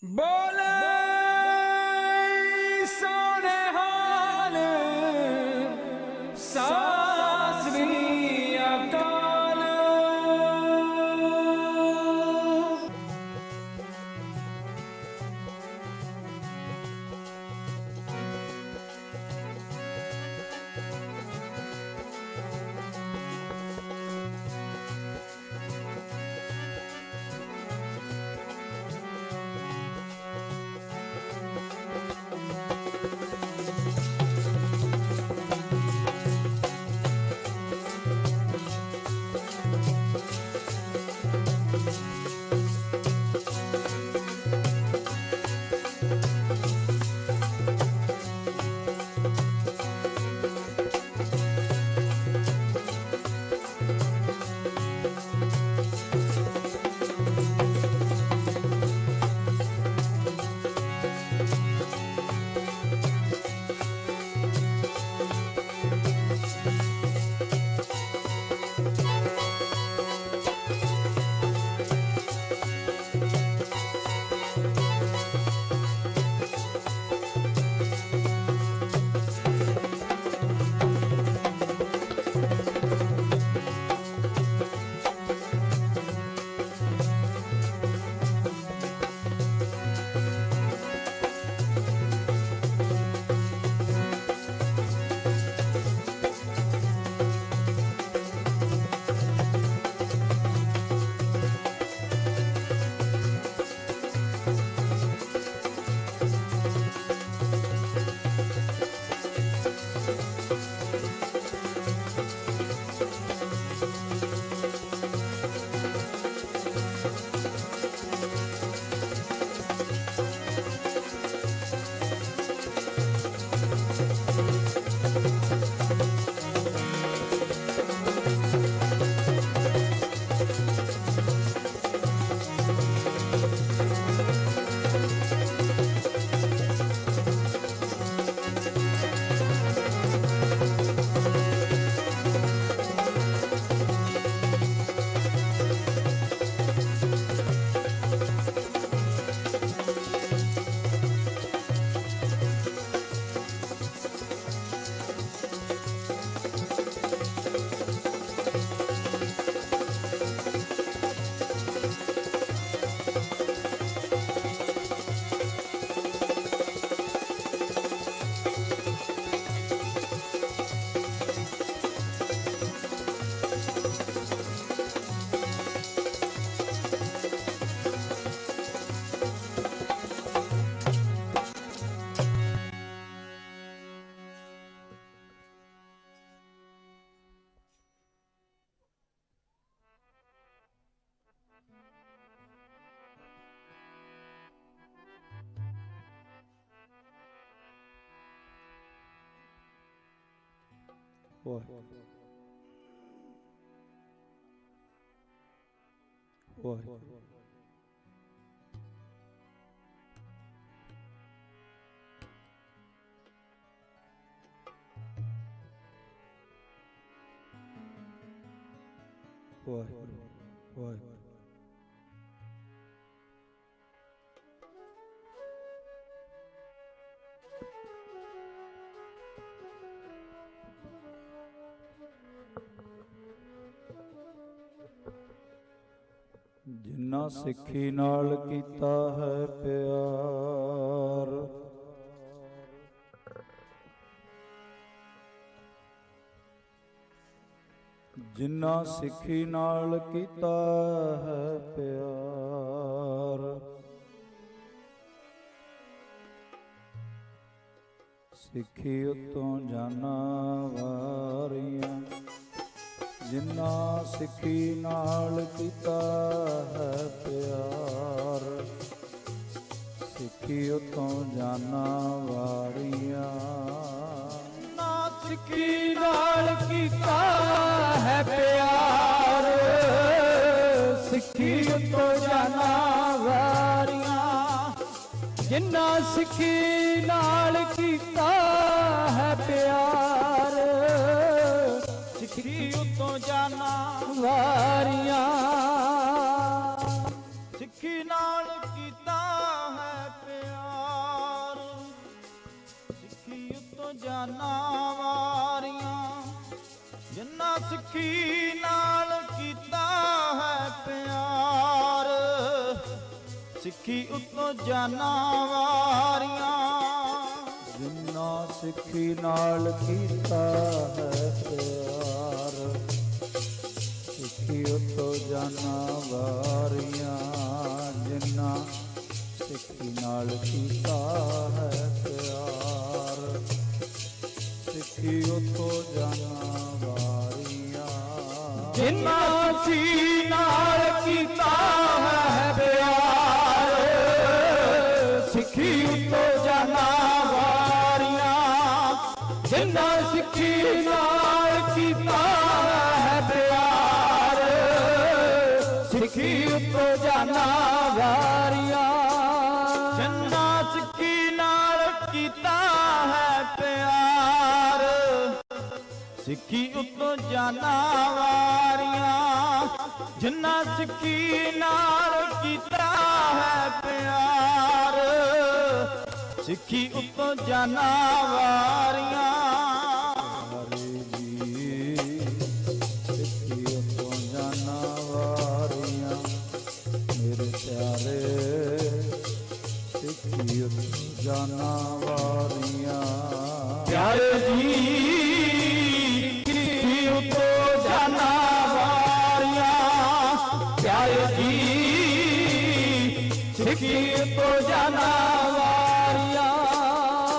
बोले सोने हाल सासवी अकाल। जिन्ना सिक्खी नाल कीता है प्यार, जिन्ना सिक्खी नाल कीता है प्यार, सिक्खी उतों जाना वारियां। जिन्ना सिक्खी नाल कीता है प्यार, सिक्खी उतों जाना वारियां। ना सिक्खी नाल कीता है प्यार, सिक्खी उतों जाना वारियां। जिन्ना सिक्खी नाल कीता है प्यार, सिक्खी उतों जाना वारियां। सिक्खी नाल कीता है ਜਾਨਾਂ ਵਾਰੀਆਂ, ਜਿਨ੍ਹਾਂ ਸਿੱਖੀ ਨਾਲ ਕੀਤਾ ਹੈ ਪਿਆਰ, ਸਿੱਖੀ ਉਤੋਂ ਜਾਨਾਂ ਵਾਰੀਆਂ। ਜਿਨ੍ਹਾਂ ਸਿੱਖੀ ਨਾਲ ਕੀਤਾ ਹੈ ਪਿਆਰ, ਸਿੱਖੀ ਉਤੋਂ ਜਾਨਾਂ ਵਾਰੀਆਂ। ਜਿਨ੍ਹਾਂ ਸਿੱਖੀ ਨਾਲ ਕੀਤਾ ਹੈ ਪਿਆਰ, ਸਿੱਖੀ ਉਤੋਂ ਜਾਨਾਂ ਵਾਰੀਆਂ। ਜਿਨ੍ਹਾਂ ਸਿੱਖੀ ਨਾਲ ਕੀਤਾ ਹੈ ਪਿਆਰ, ਸਿੱਖੀ ਉਤੋਂ ਜਾਨਾਂ ਵਾਰੀਆਂ। ਜਿਨ੍ਹਾਂ ਸਿੱਖੀ ਨਾਲ ਕੀਤਾ ਹੈ ਪਿਆਰ, ਸਿੱਖੀ ਉਤੋਂ ਜਾਨਾਂ ਵਾਰੀਆਂ। ਜਿਨ੍ਹਾਂ ਸਿੱਖੀ ਨਾਲ ਕੀਤਾ ਹੈ ਪਿਆਰ, ਸਿੱਖੀ ਉਤੋਂ ਜਾਨਾਂ ਵਾਰੀਆਂ। ਜਿਨ੍ਹਾਂ ਸਿੱਖੀ ਨਾਲ ਕੀਤਾ ਹੈ ਪਿਆਰ, ਸਿੱਖੀ ਉਤੋਂ ਜਾਨਾਂ ਵਾਰੀਆਂ। ਹਰੀ ਜੀ ਸਿੱਖੀ ਉਤੋਂ ਜਾਨਾਂ ਵਾਰੀਆਂ। ਮੇਰੇ ਪਿਆਰੇ ਸਿੱਖੀ ਉਤੋਂ ਜਾਨਾਂ ਵਾਰੀਆਂ। ਪਿਆਰੇ ਜੀ ਸਿੱਖੀ ਉਤੋਂ ਜਾਨਾਂ ਵਾਰੀਆਂ। ਪਿਆਰੇ ਜੀ ਸਿੱਖੀ ਉਤੋਂ ਜਾਨਾਂ ਵਾਰੀਆਂ।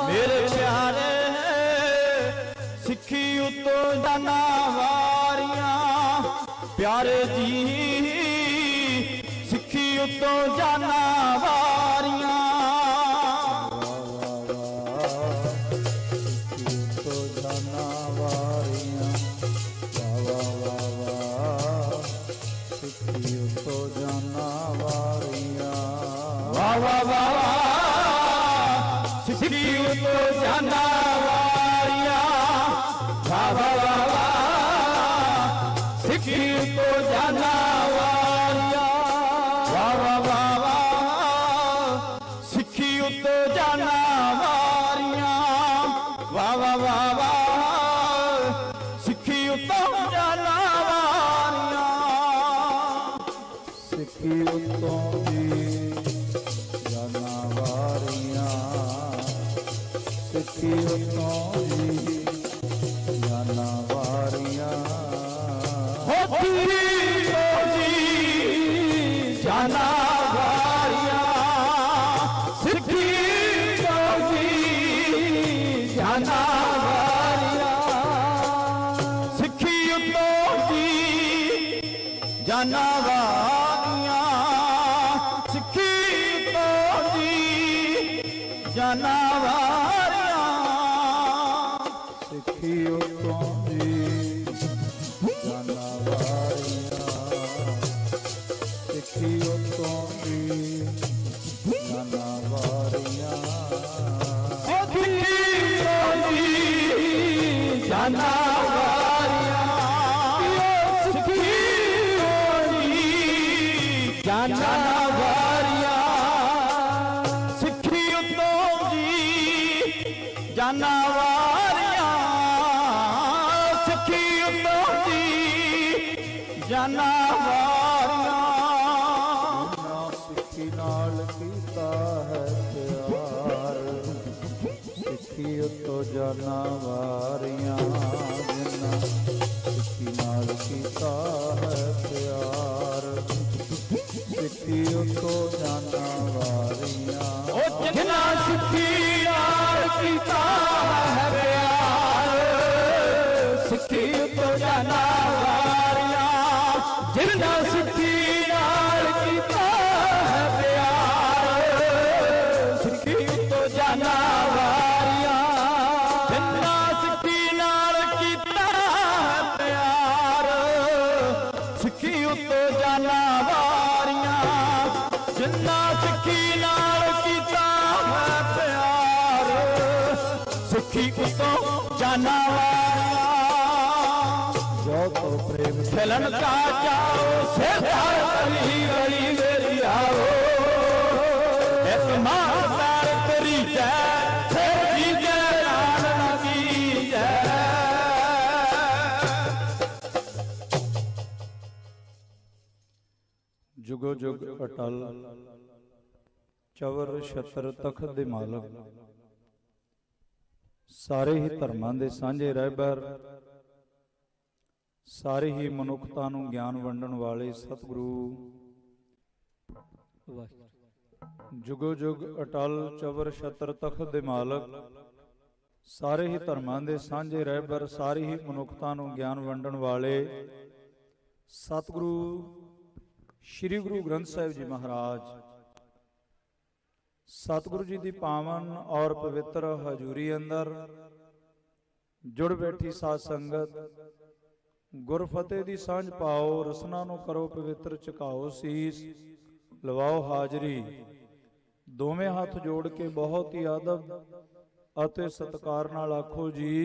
ਮੇਰੇ ਪਿਆਰੇ ਸਿੱਖੀ ਉਤੋਂ ਜਾਨਾਂ ਵਾਰੀਆਂ। ਪਿਆਰੇ ਜੀ ਸਿੱਖੀ ਉਤੋਂ ਜਾਨਾਂ ਵਾਰੀਆਂ। ਸਿੱਖੀ ਉਤੋਂ ਜਾਨਾਂ ਵਾਰੀਆਂ। ਵਾਹ ਵਾਹ ਵਾਹ ਸਿੱਖੀ ਉਤੋਂ ਜਾਨਾਂ ਵਾਰੀਆਂ। ਵਾਹ ਵਾਹ ਵਾਹ ਸਿੱਖੀ ਉਤੋਂ ਜਾਨਾਂ ਵਾਰੀਆਂ। ਵਾਹ ਵਾਹ ਵਾਹ ਸਿੱਖੀ ਉਤੋਂ ਜਾਨਾਂ ਵਾਰੀਆਂ। ਵਾਹ ਵਾਹ ਵਾਹ ਸਿੱਖੀ ਉਤੋਂ ਜਾਨਾਂ ਵਾਰੀਆਂ। ਸਿੱਖੀ ਉਤੋਂ ਦੀ ਜਾਨਾਂ ਵਾਰੀਆਂ। ਸਿੱਖੀ ਉਤੋਂ ਦੀ ਜਾਨਾਂ ਵਾਰੀਆਂ। ਹੋਤੀ ਜੀ ਜਾਨਾਂ ਵਾਰੀਆਂ। ਸਿੱਖੀ ਜੀ ਜਾਨਾਂ ਵਾਰੀਆਂ। ਸਿੱਖੀ ਉਤੋਂ ਦੀ ਜਾਨਾਂ ਵਾਰੀਆਂ। ਸਿੱਖੀ ਉਤੋਂ ਦੀ ਜਾਨਾਂ ਵਾਰੀਆਂ। ਸਿੱਖੀ ਉਤੋਂ ਦੀ ਜਾਨਾਂ ਵਾਰੀਆਂ। ਸਿੱਖੀ ਉਤੋਂ ਦੀ ਜਾਨਾਂ ਵਾਰੀਆਂ। ਹੋਤੀ ਜੀ ਜਾਨਾਂ ਵਾਰੀਆਂ। ਸਿੱਖੀ ਜੀ ਜਾਨਾਂ ਵਾਰੀਆਂ। ਸਿੱਖੀ ਉਤੋਂ ਦੀ ਜਾਨਾਂ ਵਾਰੀਆਂ। ਸਿੱਖੀ ਉਤੋਂ ਦੀ ਜਾਨਾਂ ਵਾਰੀਆਂ। ਨਾ ਸਿੱਖੀ ਨਾਲ ਕੀਤਾ ਹੈ ਪਿਆਰ, ਸਿੱਖੀ ਉਤੋਂ ਜਾਨਾਂ ਵਾਰੀਆਂ। ਜਿਨ੍ਹਾਂ ਸਿੱਖੀ ਨਾਲ ਕੀਤਾ ਹੈ ਪਿਆਰ, ਸਿੱਖੀ ਉਤੋਂ ਜਾਨਾਂ ਵਾਰੀਆਂ। ਉਹ ਜਿਨ੍ਹਾਂ ਸਿੱਖੀ ਨਾਲ ਕੀਤਾ ਹੈ ਪਿਆਰ, ਸਿੱਖੀ ਉਤੋਂ ਜਾਨਾਂ ਵਾਰੀਆਂ। ਜਿਨ੍ਹਾਂ ਸਿੱਖੀ ਨਾਲ ਕੀਤਾ ਹੈ ਪਿਆਰ, ਸਿੱਖੀ ਉਤੋਂ ਜਾਨਾਂ ਵਾਰੀਆਂ। ਜਿਨ੍ਹਾਂ ਸਿੱਖੀ ਨਾਲ ਕੀਤਾ ਹੈ ਪਿਆਰ, ਸਿੱਖੀ ਉਤੋਂ ਜਾਨਾਂ ਵਾਰੀਆਂ। ਜਿਨ੍ਹਾਂ ਸਿੱਖੀ ਨਾਲ ਕੀਤਾ ਹੈ ਪਿਆਰ, ਸਿੱਖੀ ਉਤੋਂ ਜਾਨਾਂ ਵਾਰੀਆਂ। ਜੋ ਤੋ ਪ੍ਰੇਮ चलन का जाओ से गली गली मेरी आओ एक मार तेरी जय से जी जय जानकी जुग अटल चवर छत्र तखत दे मालक सारे ही धर्मां दे सांझे रहबर सारे ही मनुखता नूं ज्ञान वंडण वाले सतगुरु जुगो जुग अटल चवर छत्र तखत दे मालक सारे ही धर्मां दे सांझे रहबर सारी ही मनुखता नूं ज्ञान वंडण वाले सतगुरु श्री गुरु ग्रंथ साहिब जी महाराज सतगुरु जी की पावन और पवित्र हजूरी अंदर जुड़ बैठी साध संगत गुरफतेह दी सांझ पाओ रसना नूं करो पवित्र झुकाओ सीस लवाओ हाजरी दोवें हाथ जोड़ के बहुत ही आदब ਅਤੇ ਸਤਿਕਾਰ ਨਾਲ ਆਖੋ ਜੀ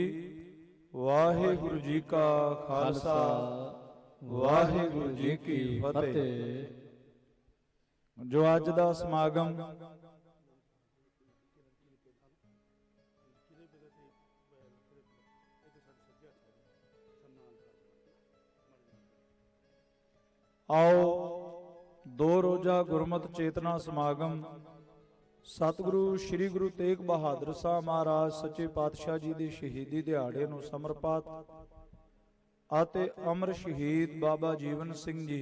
ਵਾਹਿਗੁਰੂ ਜੀ ਕਾ ਖਾਲਸਾ ਵਾਹਿਗੁਰੂ ਜੀ ਕੀ ਫਤਿਹ। ਜੋ ਅੱਜ ਦਾ ਸਮਾਗਮ ਆਓ ਦੋ ਰੋਜ਼ਾ ਗੁਰਮਤਿ ਚੇਤਨਾ ਸਮਾਗਮ सतगुरु श्री गुरु तेग बहादुर साहब महाराज सच्चे पातशाह जी की शहीदी दिहाड़े नूं समर्पित आते अमर शहीद बाबा जीवन सिंह जी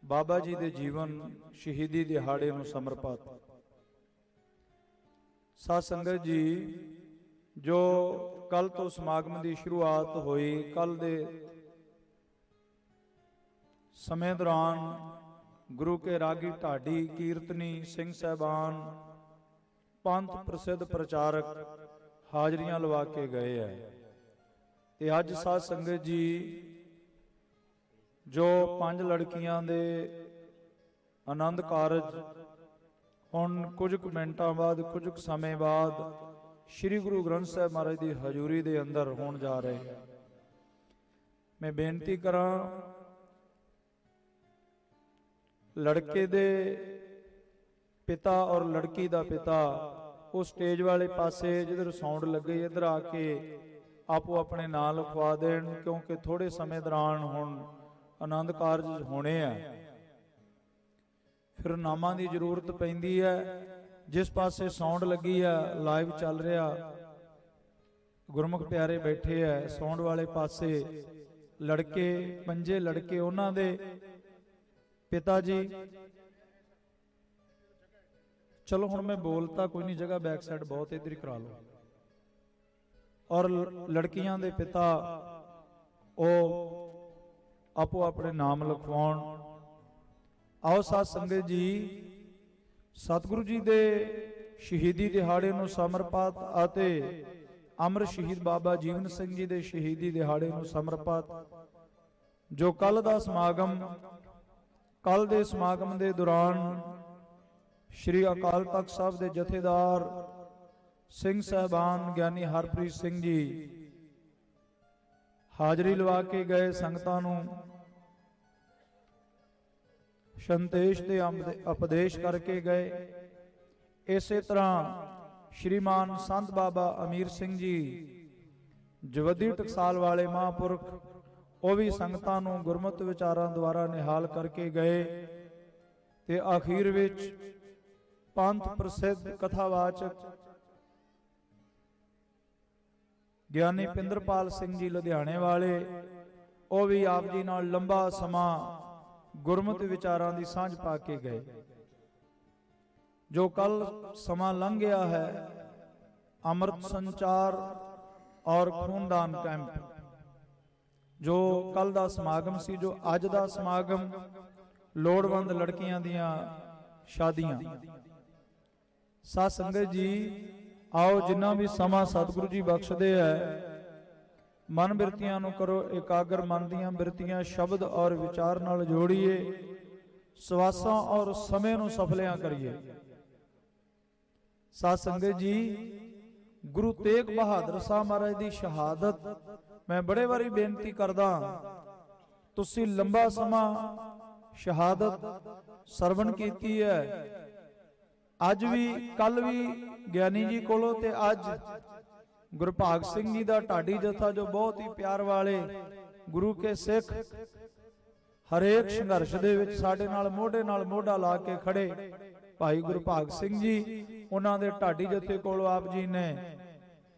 बाबा जी दे जीवन शहीदी दिहाड़े नूं समर्पित साध संगत जी जो कल तो समागम की शुरुआत हुई कल दे समय दौरान गुरु के रागी ढाडी कीर्तनी सिंह साहबान पंथ प्रसिद्ध प्रचारक हाजरियां लवा के गए है ते अज साध संगत जी जो 5 लड़कियां दे आनंद कारज हुण कुछ मिनटां बाद कुछ समय बाद श्री गुरु ग्रंथ साहिब महाराज की हजूरी दे अंदर होण जा रहे हैं। मैं बेनती करां लड़के दे पिता और लड़की दा पिता वो स्टेज वाले पासे जिधर साउंड लगे इधर आके आपो अपने नाम लिखवा देन क्योंकि थोड़े समय दौरान हुण आनंद कारज होने हैं फिर नामां दी जरूरत पैंदी है। जिस पासे साउंड लगी है लाइव चल रहा गुरमुख प्यारे बैठे है साउंड वाले पासे लड़के 5 लड़के उन्हां दे पिता जी चलो हुण मैं बोलता कोई नहीं जगह बैक साइड बहुत इधर ही करा लो और लड़कियां दे पिता ओ आपो अपने नाम लिखवाउण। आओ साध संगत जी सतगुरु जी दे शहीदी दिहाड़े नूं समर्पित आते अमर शहीद बाबा जीवन सिंह जी दे शहीदी दिहाड़े नूं समर्पित जो कल दा समागम कल दे समागम दे दौरान श्री अकाल तख्त साहब दे जथेदार सिंह साहबान ज्ञानी हरप्रीत सिंह जी हाजरी लवा के गए संगतां नूं संदेश ते उपदेश करके गए। इसे तरह श्रीमान संत बाबा अमीर सिंह जी जवदी टकसाल वाले महापुरख ਉਹ ਵੀ ਸੰਗਤਾਂ ਨੂੰ ਗੁਰਮਤਿ ਵਿਚਾਰਾਂ ਦੁਆਰਾ ਨਿਹਾਲ ਕਰਕੇ ਗਏ ਤੇ ਆਖੀਰ ਵਿੱਚ ਪੰਥ ਪ੍ਰਸਿੱਧ ਕਥਾਵਾਚਕ ਗਿਆਨੀ ਪਿੰਦਰਪਾਲ ਸਿੰਘ ਜੀ ਲੁਧਿਆਣੇ ਵਾਲੇ ਉਹ ਵੀ ਆਪ ਜੀ ਨਾਲ ਲੰਬਾ ਸਮਾਂ ਗੁਰਮਤਿ ਵਿਚਾਰਾਂ ਦੀ ਸਾਂਝ ਪਾ ਕੇ ਗਏ। ਜੋ ਕੱਲ ਸਮਾਂ ਲੰਘ ਗਿਆ ਹੈ ਅੰਮ੍ਰਿਤ ਸੰਚਾਰ ਔਰ ਖੂਨਦਾਨ ਕੈਂਪ जो कल दा समागम सी जो अज दा समागम लोड़वंद लड़कियां दियां शादियां। साध संगत जी आओ जिन्ना भी समा सतगुरु जी बख्शदे है मन बिरतियां नूं करो एकाग्र मन दियां बिरतियां शब्द और विचार नाल जोड़िए सवासां और समय नूं सफलियां करिए। साध संगत जी गुरु तेग बहादुर साहब महाराज दी शहादत मैं बड़े बारी बेनती करदा तुसी लंबा समा शहादत सरवण कीती है अज भी कल भी ज्ञानी जी कोलों ते अज गुरभाग सिंह जी दा ढाडी जथा जो बहुत ही प्यार वाले गुरु के सिख ਹਰੇਕ ਸੰਘਰਸ਼ ਦੇ ਵਿੱਚ ਸਾਡੇ ਨਾਲ ਮੋਢੇ ਨਾਲ ਮੋਢਾ ਲਾ ਕੇ ਖੜੇ ਭਾਈ ਗੁਰਭਾਗ ਸਿੰਘ ਜੀ, ਉਹਨਾਂ ਦੇ ਢਾਡੀ ਜਥੇ ਕੋਲ ਆਪ ਜੀ ਨੇ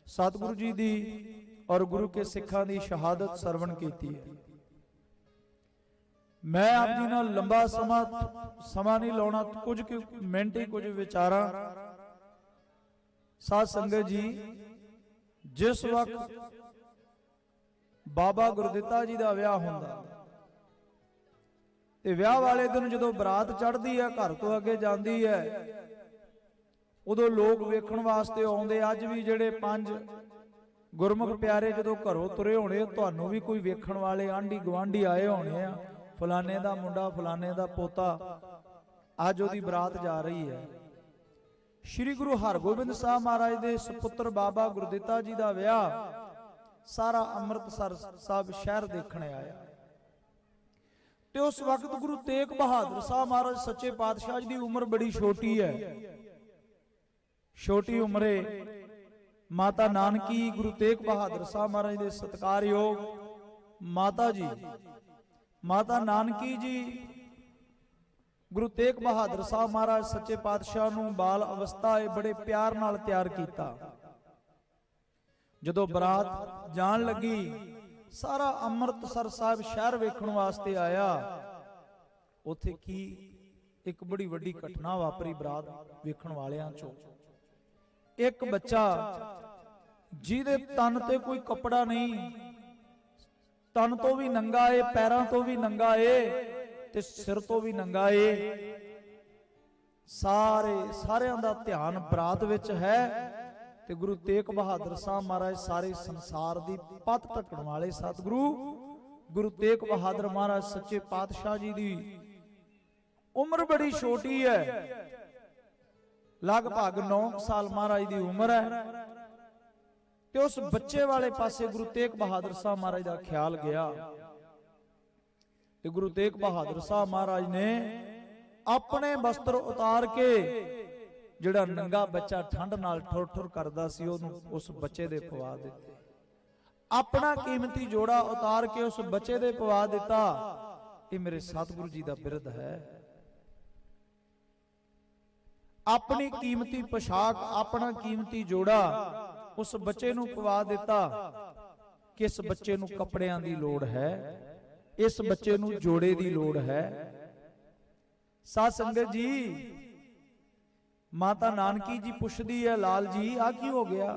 ਸਤਿਗੁਰੂ ਜੀ ਦੀ ਔਰ ਗੁਰੂ ਕੇ ਸਿੱਖਾਂ ਦੀ ਸ਼ਹਾਦਤ ਸਰਵਣ ਕੀਤੀ ਹੈ। ਮੈਂ ਆਪ ਜੀ ਨਾਲ ਲੰਬਾ ਸਮਾਂ ਨਹੀਂ ਲਾਉਣਾ, ਕੁਝ ਮਿੰਟ ਹੀ ਕੁਝ ਵਿਚਾਰਾਂ। ਸਾਧ ਸੰਗਤ ਜੀ, ਜਿਸ ਵਕਤ ਬਾਬਾ ਗੁਰਦਿੱਤਾ ਜੀ ਦਾ ਵਿਆਹ ਹੁੰਦਾ ਤੇ ਵਿਆਹ ਵਾਲੇ ਦਿਨ ਜਦੋਂ ਬਰਾਤ ਚੜ੍ਹਦੀ ਹੈ, ਘਰ ਤੋਂ ਅੱਗੇ ਜਾਂਦੀ ਹੈ, ਉਦੋਂ ਲੋਕ ਵੇਖਣ ਵਾਸਤੇ ਆਉਂਦੇ। ਅੱਜ ਵੀ ਜਿਹੜੇ 5 ਗੁਰਮੁਖ ਪਿਆਰੇ ਜਦੋਂ ਘਰੋਂ ਤੁਰੇ ਹੋਣੇ, ਤੁਹਾਨੂੰ ਵੀ ਕੋਈ ਵੇਖਣ ਵਾਲੇ ਆਂਢੀ ਗੁਆਂਢੀ ਆਏ ਹੋਣੇ ਆ, ਫਲਾਣੇ ਦਾ ਮੁੰਡਾ, ਫਲਾਣੇ ਦਾ ਪੋਤਾ, ਅੱਜ ਉਹਦੀ ਬਰਾਤ ਜਾ ਰਹੀ ਹੈ। ਸ਼੍ਰੀ ਗੁਰੂ ਹਰਗੋਬਿੰਦ ਸਾਹਿਬ ਮਹਾਰਾਜ ਦੇ ਸੁਪੁੱਤਰ ਬਾਬਾ ਗੁਰਦਿੱਤਾ ਜੀ ਦਾ ਵਿਆਹ ਸਾਰਾ ਅੰਮ੍ਰਿਤਸਰ ਸਾਹਿਬ ਸ਼ਹਿਰ ਦੇਖਣ ਆਇਆ। ਤੇ ਉਸ ਵਕਤ ਗੁਰੂ ਤੇਗ ਬਹਾਦਰ ਸਾਹਿਬ ਮਹਾਰਾਜ ਸੱਚੇ ਪਾਤਸ਼ਾਹ ਜੀ ਦੀ ਉਮਰ ਬੜੀ ਛੋਟੀ ਹੈ। ਛੋਟੀ ਉਮਰੇ ਮਾਤਾ ਨਾਨਕੀ ਗੁਰੂ ਤੇਗ ਬਹਾਦਰ ਸਾਹਿਬ ਮਹਾਰਾਜ ਦੇ ਸਤਿਕਾਰਯੋਗ ਮਾਤਾ ਜੀ, ਮਾਤਾ ਨਾਨਕੀ ਜੀ ਗੁਰੂ ਤੇਗ ਬਹਾਦਰ ਸਾਹਿਬ ਮਹਾਰਾਜ ਸੱਚੇ ਪਾਤਸ਼ਾਹ ਨੂੰ ਬਾਲ ਅਵਸਥਾ ਇਹ ਬੜੇ ਪਿਆਰ ਨਾਲ ਤਿਆਰ ਕੀਤਾ। ਜਦੋਂ ਬਰਾਤ ਜਾਣ ਲੱਗੀ, ਸਾਰਾ ਅੰਮ੍ਰਿਤਸਰ ਸਾਹਿਬ ਸ਼ਹਿਰ ਵੇਖਣ ਵਾਸਤੇ ਆਇਆ। ਉੱਥੇ ਕੀ ਇੱਕ ਬੜੀ ਵੱਡੀ ਘਟਨਾ ਵਾਪਰੀ ਬਰਾਤ ਵੇਖਣ ਵਾਲਿਆਂ ਚੋਂ। ਇੱਕ ਬੱਚਾ ਜਿਹਦੇ ਤਨ ਤੇ ਕੋਈ ਕੱਪੜਾ ਨਹੀਂ, ਤਨ ਤੋਂ ਵੀ ਨੰਗਾ ਏ, ਪੈਰਾਂ ਤੋਂ ਵੀ ਨੰਗਾ ਏ ਤੇ ਸਿਰ ਤੋਂ ਵੀ ਨੰਗਾ ਏ। ਸਾਰਿਆਂ ਦਾ ਧਿਆਨ ਬਰਾਤ ਵਿੱਚ ਹੈ ਤੇ ਗੁਰੂ ਤੇਗ ਬਹਾਦਰ ਸਾਹਿਬ ਮਹਾਰਾਜ ਸਾਰੇ ਸੰਸਾਰ ਦੀ ਪੱਤ ਢੱਕਣ ਵਾਲੇ ਸਤਿਗੁਰੂ ਗੁਰੂ ਤੇਗ ਬਹਾਦਰ ਮਹਾਰਾਜ ਸੱਚੇ ਪਾਤਸ਼ਾਹ ਜੀ ਦੀ ਉਮਰ ਬੜੀ ਛੋਟੀ ਹੈ, ਲਗਭਗ 9 ਸਾਲ ਮਹਾਰਾਜ ਦੀ ਉਮਰ ਹੈ। ਤੇ ਉਸ ਬੱਚੇ ਵਾਲੇ ਪਾਸੇ ਗੁਰੂ ਤੇਗ ਬਹਾਦਰ ਸਾਹਿਬ ਮਹਾਰਾਜ ਦਾ ਖਿਆਲ ਗਿਆ ਤੇ ਗੁਰੂ ਤੇਗ ਬਹਾਦਰ ਸਾਹਿਬ ਮਹਾਰਾਜ ਨੇ ਆਪਣੇ ਵਸਤਰ ਉਤਾਰ ਕੇ ਜਿਹੜਾ ਨੰਗਾ ਬੱਚਾ ਠੰਡ ਨਾਲ ਠੁਰ ਠੁਰ ਕਰਦਾ ਸੀ, ਉਹਨੂੰ ਉਸ ਬੱਚੇ ਦੇ ਪਵਾ ਦਿੱਤੇ। ਆਪਣਾ ਕੀਮਤੀ ਜੋੜਾ ਉਤਾਰ ਕੇ ਉਸ ਬੱਚੇ ਦੇ ਪਵਾ ਦਿੱਤਾ। ਇਹ ਮੇਰੇ ਸਤਿਗੁਰੂ ਜੀ ਦਾ ਬਿਰਧ ਹੈ। ਆਪਣੀ ਕੀਮਤੀ ਪੋਸ਼ਾਕ, ਆਪਣਾ ਕੀਮਤੀ ਜੋੜਾ ਉਸ ਬੱਚੇ ਨੂੰ ਪਵਾ ਦਿੱਤਾ ਕਿ ਇਸ ਬੱਚੇ ਨੂੰ ਕੱਪੜਿਆਂ ਦੀ ਲੋੜ ਹੈ, ਇਸ ਬੱਚੇ ਨੂੰ ਜੋੜੇ ਦੀ ਲੋੜ ਹੈ। ਸਾਧ ਸੰਗਤ ਜੀ, ਮਾਤਾ ਨਾਨਕੀ ਜੀ ਪੁੱਛਦੀ ਹੈ, ਲਾਲ ਜੀ ਆ ਕੀ ਹੋ ਗਿਆ?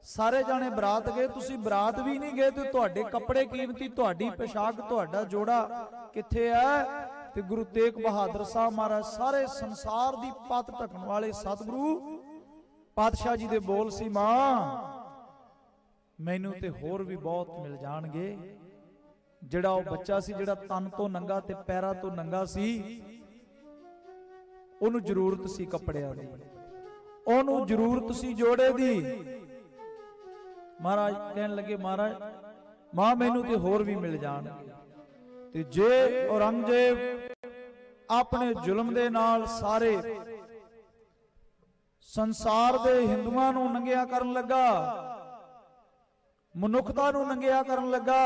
ਸਾਰੇ ਜਾਣੇ ਬਰਾਤ ਗਏ, ਤੁਸੀਂ ਬਰਾਤ ਵੀ ਨਹੀਂ ਗਏ ਤੇ ਤੁਹਾਡੇ ਕੱਪੜੇ ਕੀਮਤੀ, ਤੁਹਾਡੀ ਪੋਸ਼ਾਕ, ਤੁਹਾਡਾ ਜੋੜਾ ਕਿੱਥੇ ਹੈ? ਤੇ ਗੁਰੂ ਤੇਗ ਬਹਾਦਰ ਸਾਹਿਬ ਮਹਾਰਾਜ ਸਾਰੇ ਸੰਸਾਰ ਦੀ ਪੱਤ ਢੱਕਣ ਵਾਲੇ ਸਤਿਗੁਰੂ ਪਾਤਸ਼ਾਹ ਜੀ ਦੇ ਬੋਲ ਸੀ, ਮਾਂ ਮੈਨੂੰ ਤੇ ਹੋਰ ਵੀ ਬਹੁਤ ਮਿਲ ਜਾਣਗੇ। ਜਿਹੜਾ ਉਹ ਬੱਚਾ ਸੀ, ਜਿਹੜਾ ਤਨ ਤੋਂ ਨੰਗਾ ਤੇ ਪੈਰਾਂ ਤੋਂ ਨੰਗਾ ਸੀ, ਉਹਨੂੰ ਜ਼ਰੂਰਤ ਸੀ ਕੱਪੜਿਆਂ ਦੀ, ਉਹਨੂੰ ਜ਼ਰੂਰਤ ਸੀ ਜੋੜੇ ਦੀ। ਮਹਾਰਾਜ ਕਹਿਣ ਲੱਗੇ, ਮਹਾਰਾਜ ਮਾਂ ਮੈਨੂੰ ਤੇ ਹੋਰ ਵੀ ਮਿਲ ਜਾਣਗੇ। ਤੇ ਜੇ ਔਰੰਗਜ਼ੇਬ ਆਪਣੇ ਜ਼ੁਲਮ ਦੇ ਨਾਲ ਸਾਰੇ ਸੰਸਾਰ ਦੇ ਹਿੰਦੂਆਂ ਨੂੰ ਨੰਗਿਆ ਕਰਨ ਲੱਗਾ, ਮਨੁੱਖਤਾ ਨੂੰ ਨੰਗਿਆ ਕਰਨ ਲੱਗਾ,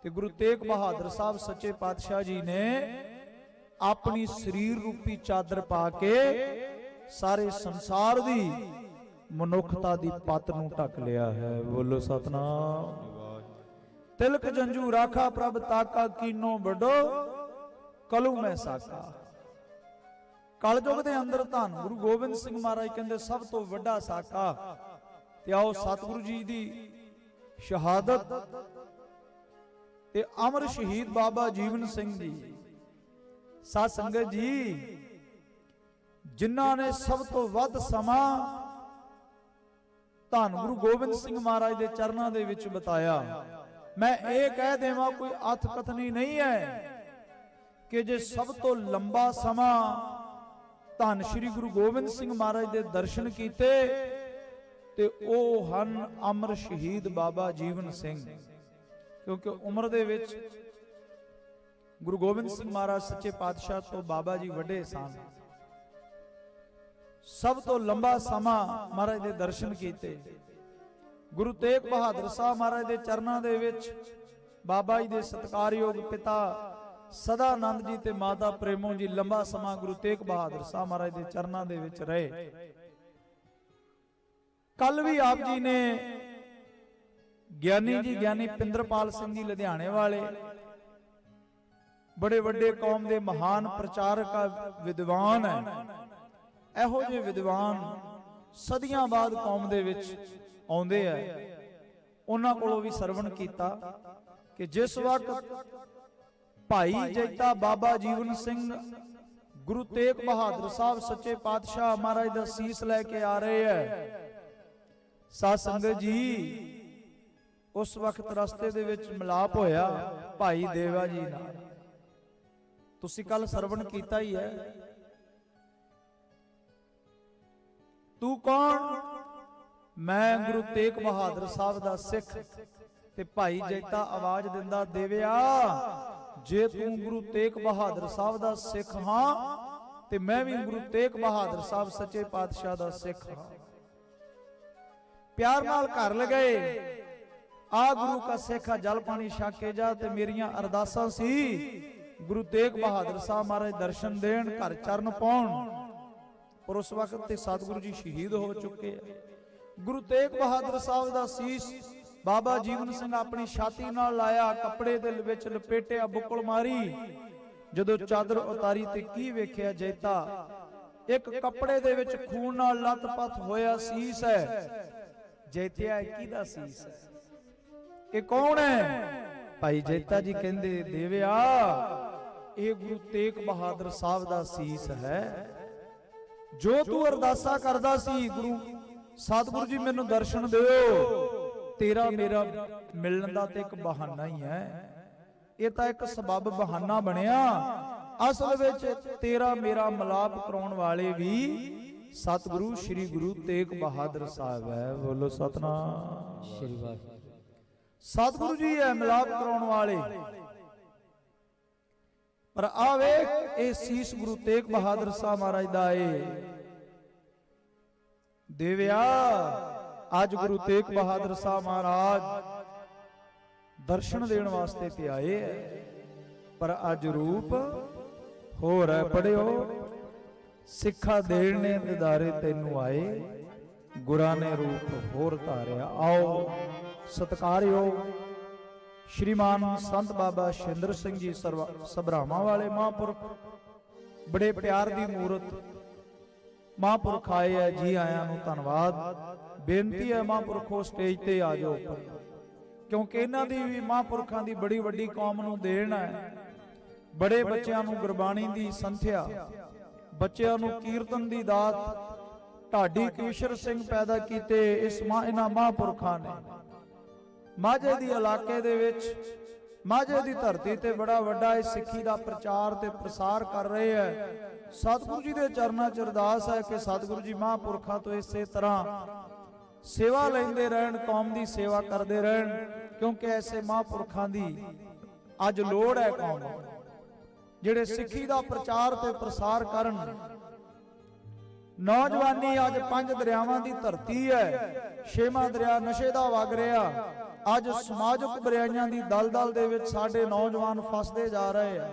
ਤੇ ਗੁਰੂ ਤੇਗ ਬਹਾਦਰ ਸਾਹਿਬ ਸੱਚੇ ਪਾਤਸ਼ਾਹ ਜੀ ਨੇ ਆਪਣੀ ਸਰੀਰ ਰੂਪੀ ਚਾਦਰ ਪਾ ਕੇ ਸਾਰੇ ਸੰਸਾਰ ਦੀ ਮਨੁੱਖਤਾ ਦੀ ਪੱਤ ਨੂੰ ਢੱਕ ਲਿਆ ਹੈ। ਬੋਲੋ ਸਤਨਾਮ। ਤਿਲਕ ਜੰਜੂ ਰਾਖਾ ਪ੍ਰਭ ਤਾਕਾ, ਕੀਨੋ ਵੱਡੋ ਕਲੂ ਮੈਂ ਸਾਕਾ। ਕਲਯੁਗ ਦੇ ਅੰਦਰ ਧੰਨ ਗੁਰੂ ਗੋਬਿੰਦ ਸਿੰਘ ਮਹਾਰਾਜ ਕਹਿੰਦੇ ਸਭ ਤੋਂ ਵੱਡਾ ਸਾਕਾ। ਤੇ ਆਓ ਸਤਿਗੁਰੂ ਜੀ ਦੀ ਸ਼ਹਾਦਤ ਤੇ ਅਮਰ ਸ਼ਹੀਦ ਬਾਬਾ ਜੀਵਨ ਸਿੰਘ ਜੀ, ਸਾਧ ਸੰਗਤ ਜੀ, ਜਿਨ੍ਹਾਂ ਨੇ ਸਭ ਤੋਂ ਵੱਧ ਸਮਾਂ ਧੰਨ ਗੁਰੂ ਗੋਬਿੰਦ ਸਿੰਘ ਮਹਾਰਾਜ ਦੇ ਚਰਨਾਂ ਦੇ ਵਿੱਚ ਬਿਤਾਇਆ। ਮੈਂ ਇਹ ਕਹਿ ਦੇਵਾਂ, ਕੋਈ ਅਥ ਕਥਨੀ ਨਹੀਂ ਹੈ ਕਿ ਜੇ ਸਭ ਤੋਂ ਲੰਬਾ ਸਮਾਂ ਧੰਨ ਸ਼੍ਰੀ ਗੁਰੂ ਗੋਬਿੰਦ ਸਿੰਘ ਮਹਾਰਾਜ ਦੇ ਦਰਸ਼ਨ ਕੀਤੇ ਤੇ ਉਹ ਹਨ ਅਮਰ ਸ਼ਹੀਦ ਬਾਬਾ ਜੀਵਨ ਸਿੰਘ। ਕਿਉਂਕਿ ਉਮਰ ਦੇ ਵਿੱਚ ਗੁਰੂ ਗੋਬਿੰਦ ਸਿੰਘ ਮਹਾਰਾਜ ਸੱਚੇ ਪਾਤਸ਼ਾਹ ਤੋਂ ਬਾਬਾ ਜੀ ਵੱਡੇ ਸਨ। ਸਭ ਤੋਂ ਲੰਬਾ ਸਮਾਂ ਮਹਾਰਾਜ ਦੇ ਦਰਸ਼ਨ ਕੀਤੇ। ਗੁਰੂ ਤੇਗ ਬਹਾਦਰ ਸਾਹਿਬ ਮਹਾਰਾਜ ਦੇ ਚਰਨਾਂ ਦੇ ਵਿੱਚ ਬਾਬਾ ਜੀ ਦੇ ਸਤਿਕਾਰਯੋਗ ਪਿਤਾ ਸਦਾਨੰਦ ਜੀ ਤੇ ਮਾਤਾ ਪ੍ਰੇਮੋ ਜੀ ਲੰਬਾ ਸਮਾਂ ਗੁਰੂ ਤੇਗ ਬਹਾਦਰ ਸਾਹਿਬ ਮਹਾਰਾਜ ਦੇ ਚਰਨਾਂ ਦੇ ਵਿੱਚ ਰਹੇ। ਕੱਲ ਵੀ ਆਪ ਜੀ ਨੇ ਗਿਆਨੀ ਪਿੰਦਰਪਾਲ ਸਿੰਘ ਜੀ ਲੁਧਿਆਣੇ ਵਾਲੇ ਬੜੇ ਵੱਡੇ ਕੌਮ ਦੇ ਮਹਾਨ ਪ੍ਰਚਾਰਕ ਵਿਦਵਾਨ ਹੈ। ਇਹੋ ਜਿਹੇ ਵਿਦਵਾਨ ਸਦੀਆਂ ਬਾਅਦ ਕੌਮ ਦੇ ਵਿੱਚ ਆਉਂਦੇ ਆ। ਉਹਨਾਂ ਕੋਲੋਂ ਵੀ ਸਰਵਣ ਕੀਤਾ ਕਿ ਜਿਸ ਵਕਤ ਭਾਈ ਜੈਤਾ ਬਾਬਾ ਜੀਵਨ ਸਿੰਘ ਗੁਰੂ ਤੇਗ ਬਹਾਦਰ ਸਾਹਿਬ ਸੱਚੇ ਪਾਤਸ਼ਾਹ ਮਹਾਰਾਜ ਦਾ ਸੀਸ ਲੈ ਕੇ ਆ ਰਹੇ ਹੈ, ਸਾਧ ਸੰਗਤ ਜੀ ਉਸ ਵਕਤ ਰਸਤੇ ਦੇ ਵਿੱਚ ਮਿਲਾਪ ਹੋਇਆ ਭਾਈ ਦੇਵਾ ਜੀ ਨਾਲ। ਤੁਸੀਂ ਕੱਲ ਸਰਵਣ ਕੀਤਾ ਹੀ ਹੈ। ਤੂੰ ਕੌਣ? ਮੈਂ ਗੁਰੂ ਤੇਗ ਬਹਾਦਰ ਸਾਹਿਬ ਦਾ ਸਿੱਖ। ਤੇ ਭਾਈ ਜੈਤਾ ਆਵਾਜ਼ ਦਿੰਦਾ, ਦੇਵਿਆ ਜੇ ਤੂੰ ਗੁਰੂ ਤੇਗ ਬਹਾਦਰ ਸਾਹਿਬ ਦਾ ਸਿੱਖ ਹਾਂ ਤੇ ਮੈਂ ਵੀ ਗੁਰੂ ਤੇਗ ਬਹਾਦਰ ਸਾਹਿਬ ਸੱਚੇ ਪਾਤਸ਼ਾਹ ਦਾ ਸਿੱਖ ਹਾਂ। ਪਿਆਰ ਨਾਲ ਘਰ ਲਗਾਏ, ਆ ਗੁਰੂ ਕਾ ਸਿੱਖਾ ਜਲ ਪਾਣੀ ਛਕ ਕੇ ਜਾ। ਤੇ ਮੇਰੀਆਂ ਅਰਦਾਸਾਂ ਸੀ ਗੁਰੂ ਤੇਗ ਬਹਾਦਰ ਸਾਹਿਬ ਮਹਾਰਾਜ ਦਰਸ਼ਨ ਦੇਣ, ਘਰ ਚਰਨ ਪਾਉਣ। ਪਰ ਉਸ ਵਕਤ ਤੇ ਸਤਿਗੁਰੂ ਜੀ ਸ਼ਹੀਦ ਹੋ ਚੁੱਕੇ ਆ। ਗੁਰੂ ਤੇਗ ਬਹਾਦਰ ਸਾਹਿਬ ਦਾ ਸੀਸ ਬਾਬਾ ਜੀਵਨ ਸਿੰਘ ਆਪਣੀ ਛਾਤੀ ਨਾਲ ਲਾਇਆ, ਕੱਪੜੇ ਦੇ ਵਿੱਚ ਲਪੇਟਿਆ, ਬੁੱਕਲ ਮਾਰੀ। ਜਦੋਂ ਚਾਦਰ ਉਤਾਰੀ ਤੇ ਕੀ ਵੇਖਿਆ ਜੈਤਾ? ਇੱਕ ਕੱਪੜੇ ਦੇ ਵਿੱਚ ਖੂਨ ਨਾਲ ਲੱਤ-ਪੱਤ ਹੋਇਆ ਸੀਸ ਹੈ। ਜੈਤਿਆ ਇਹ ਕਿਹਦਾ ਸੀਸ ਹੈ? ਇਹ ਕੌਣ ਹੈ? ਭਾਈ ਜੈਤਾ ਜੀ ਕਹਿੰਦੇ, ਦੇਵਿਆ ਇਹ ਗੁਰੂ ਤੇਗ ਬਹਾਦਰ ਸਾਹਿਬ ਦਾ ਸੀਸ ਹੈ। ਜੋ ਤੂੰ ਅਰਦਾਸਾ ਕਰਦਾ ਸੀ ਗੁਰੂ ਸਤਿਗੁਰੂ ਜੀ ਮੈਨੂੰ ਦਰਸ਼ਨ ਦਿਓ, ਤੇਰਾ ਮੇਰਾ ਮਿਲਣ ਦਾ ਤੇ ਇੱਕ ਬਹਾਨਾ ਹੀ ਹੈ। ਇਹ ਤਾਂ ਇੱਕ ਸਬਬ ਬਹਾਨਾ ਬਣਿਆ। ਅਸਲ ਵਿੱਚ ਤੇਰਾ ਮੇਰਾ ਮਿਲਾਪ ਕਰਾਉਣ ਵਾਲੇ ਵੀ ਸਤਿਗੁਰੂ ਸ੍ਰੀ ਗੁਰੂ ਤੇਗ ਬਹਾਦਰ ਸਾਹਿਬ ਹੈ। ਬੋਲੋ ਸਤਨਾਮ ਸ੍ਰੀ ਵਾਹਿਗੁਰੂ। ਸਤਿਗੁਰੂ ਜੀ ਹੈ ਮਿਲਾਪ ਕਰਾਉਣ ਵਾਲੇ। ਪਰ ਆ ਵੇਖ ਇਹ ਸੀਸ ਗੁਰੂ ਤੇਗ ਬਹਾਦਰ ਸਾਹਿਬ ਮਹਾਰਾਜ ਦਾ ਏ। ਦੇਵਿਆ ਅੱਜ ਗੁਰੂ ਤੇਗ ਬਹਾਦਰ ਸਾਹਿਬ ਮਹਾਰਾਜ ਦਰਸ਼ਨ ਦੇਣ ਵਾਸਤੇ ਤੇ ਆਏ ਹੈ, ਪਰ ਅੱਜ ਰੂਪ ਹੋਰ ਹੈ। ਪੜਿਓ, ਸਿੱਖਾ ਦੇਣ ਨੇ ਦਿਦਾਰੇ ਤੈਨੂੰ ਆਏ, ਗੁਰਾਂ ਨੇ ਰੂਪ ਹੋਰ ਧਾਰਿਆ। ਆਓ ਸਤਿਕਾਰਯੋਗ ਸ਼੍ਰੀਮਾਨ ਸੰਤ ਬਾਬਾ ਸ਼ਿੰਦਰ ਸਿੰਘ ਜੀ ਸਭਰਾਵਾਂ ਵਾਲੇ ਮਹਾਂਪੁਰਖ, ਬੜੇ ਪਿਆਰ ਦੀ ਮੂਰਤ ਮਹਾਂਪੁਰਖ ਆਏ ਹੈ। ਜੀ ਆਇਆਂ ਨੂੰ ਧੰਨਵਾਦ। ਬੇਨਤੀ ਹੈ ਮਹਾਂਪੁਰਖੋ ਸਟੇਜ ਤੇ ਆ ਜਾਓ, ਕਿਉਂਕਿ ਇਹਨਾਂ ਦੀ ਵੀ ਮਹਾਂਪੁਰਖਾਂ ਦੀ ਬੜੀ ਵੱਡੀ ਕੌਮ ਨੂੰ ਦੇਣ ਹੈ। ਬੜੇ ਬੱਚਿਆਂ ਨੂੰ ਗੁਰਬਾਣੀ ਦੀ ਸੰਥਿਆ, ਬੱਚਿਆਂ ਨੂੰ ਕੀਰਤਨ ਦੀ ਦਾਤ, ਢਾਡੀ ਕੇਸ਼ਰ ਸਿੰਘ ਪੈਦਾ ਕੀਤੇ ਇਹਨਾਂ ਮਹਾਂਪੁਰਖਾਂ ਨੇ। ਮਾਝੇ ਦੀ ਇਲਾਕੇ ਦੇ ਵਿੱਚ, ਮਾਝੇ ਦੀ ਧਰਤੀ ਤੇ ਬੜਾ ਵੱਡਾ ਇਹ ਸਿੱਖੀ ਦਾ ਪ੍ਰਚਾਰ ਤੇ ਪ੍ਰਸਾਰ ਕਰ ਰਹੇ ਹੈ। ਸਤਿਗੁਰੂ ਜੀ ਦੇ ਚਰਨਾਂ 'ਚ ਅਰਦਾਸ ਹੈ ਕਿ ਸਤਿਗੁਰੂ ਜੀ ਮਹਾਂਪੁਰਖਾਂ ਤੋਂ ਇਸੇ ਤਰ੍ਹਾਂ ਸੇਵਾ ਲੈਂਦੇ ਰਹਿਣ, ਕੌਮ ਦੀ ਸੇਵਾ ਕਰਦੇ ਰਹਿਣ, ਕਿਉਂਕਿ ਐਸੇ ਮਹਾਂਪੁਰਖਾਂ ਦੀ ਅੱਜ ਲੋੜ ਹੈ ਕੌਮ ਨੂੰ, ਜਿਹੜੇ ਸਿੱਖੀ ਦਾ ਪ੍ਰਚਾਰ ਤੇ ਪ੍ਰਸਾਰ ਕਰਨ। ਨੌਜਵਾਨੀ ਅੱਜ 5 ਦਰਿਆਵਾਂ ਦੀ ਧਰਤੀ ਹੈ। 6ਵਾਂ ਦਰਿਆ ਨਸ਼ੇ ਦਾ ਵਗ ਰਿਹਾ। ਅੱਜ ਸਮਾਜਿਕ ਬੁਰਾਈਆਂ ਦੀ ਦਲਦਲ ਦੇ ਵਿੱਚ ਸਾਡੇ ਨੌਜਵਾਨ ਫਸਦੇ ਜਾ ਰਹੇ ਆ।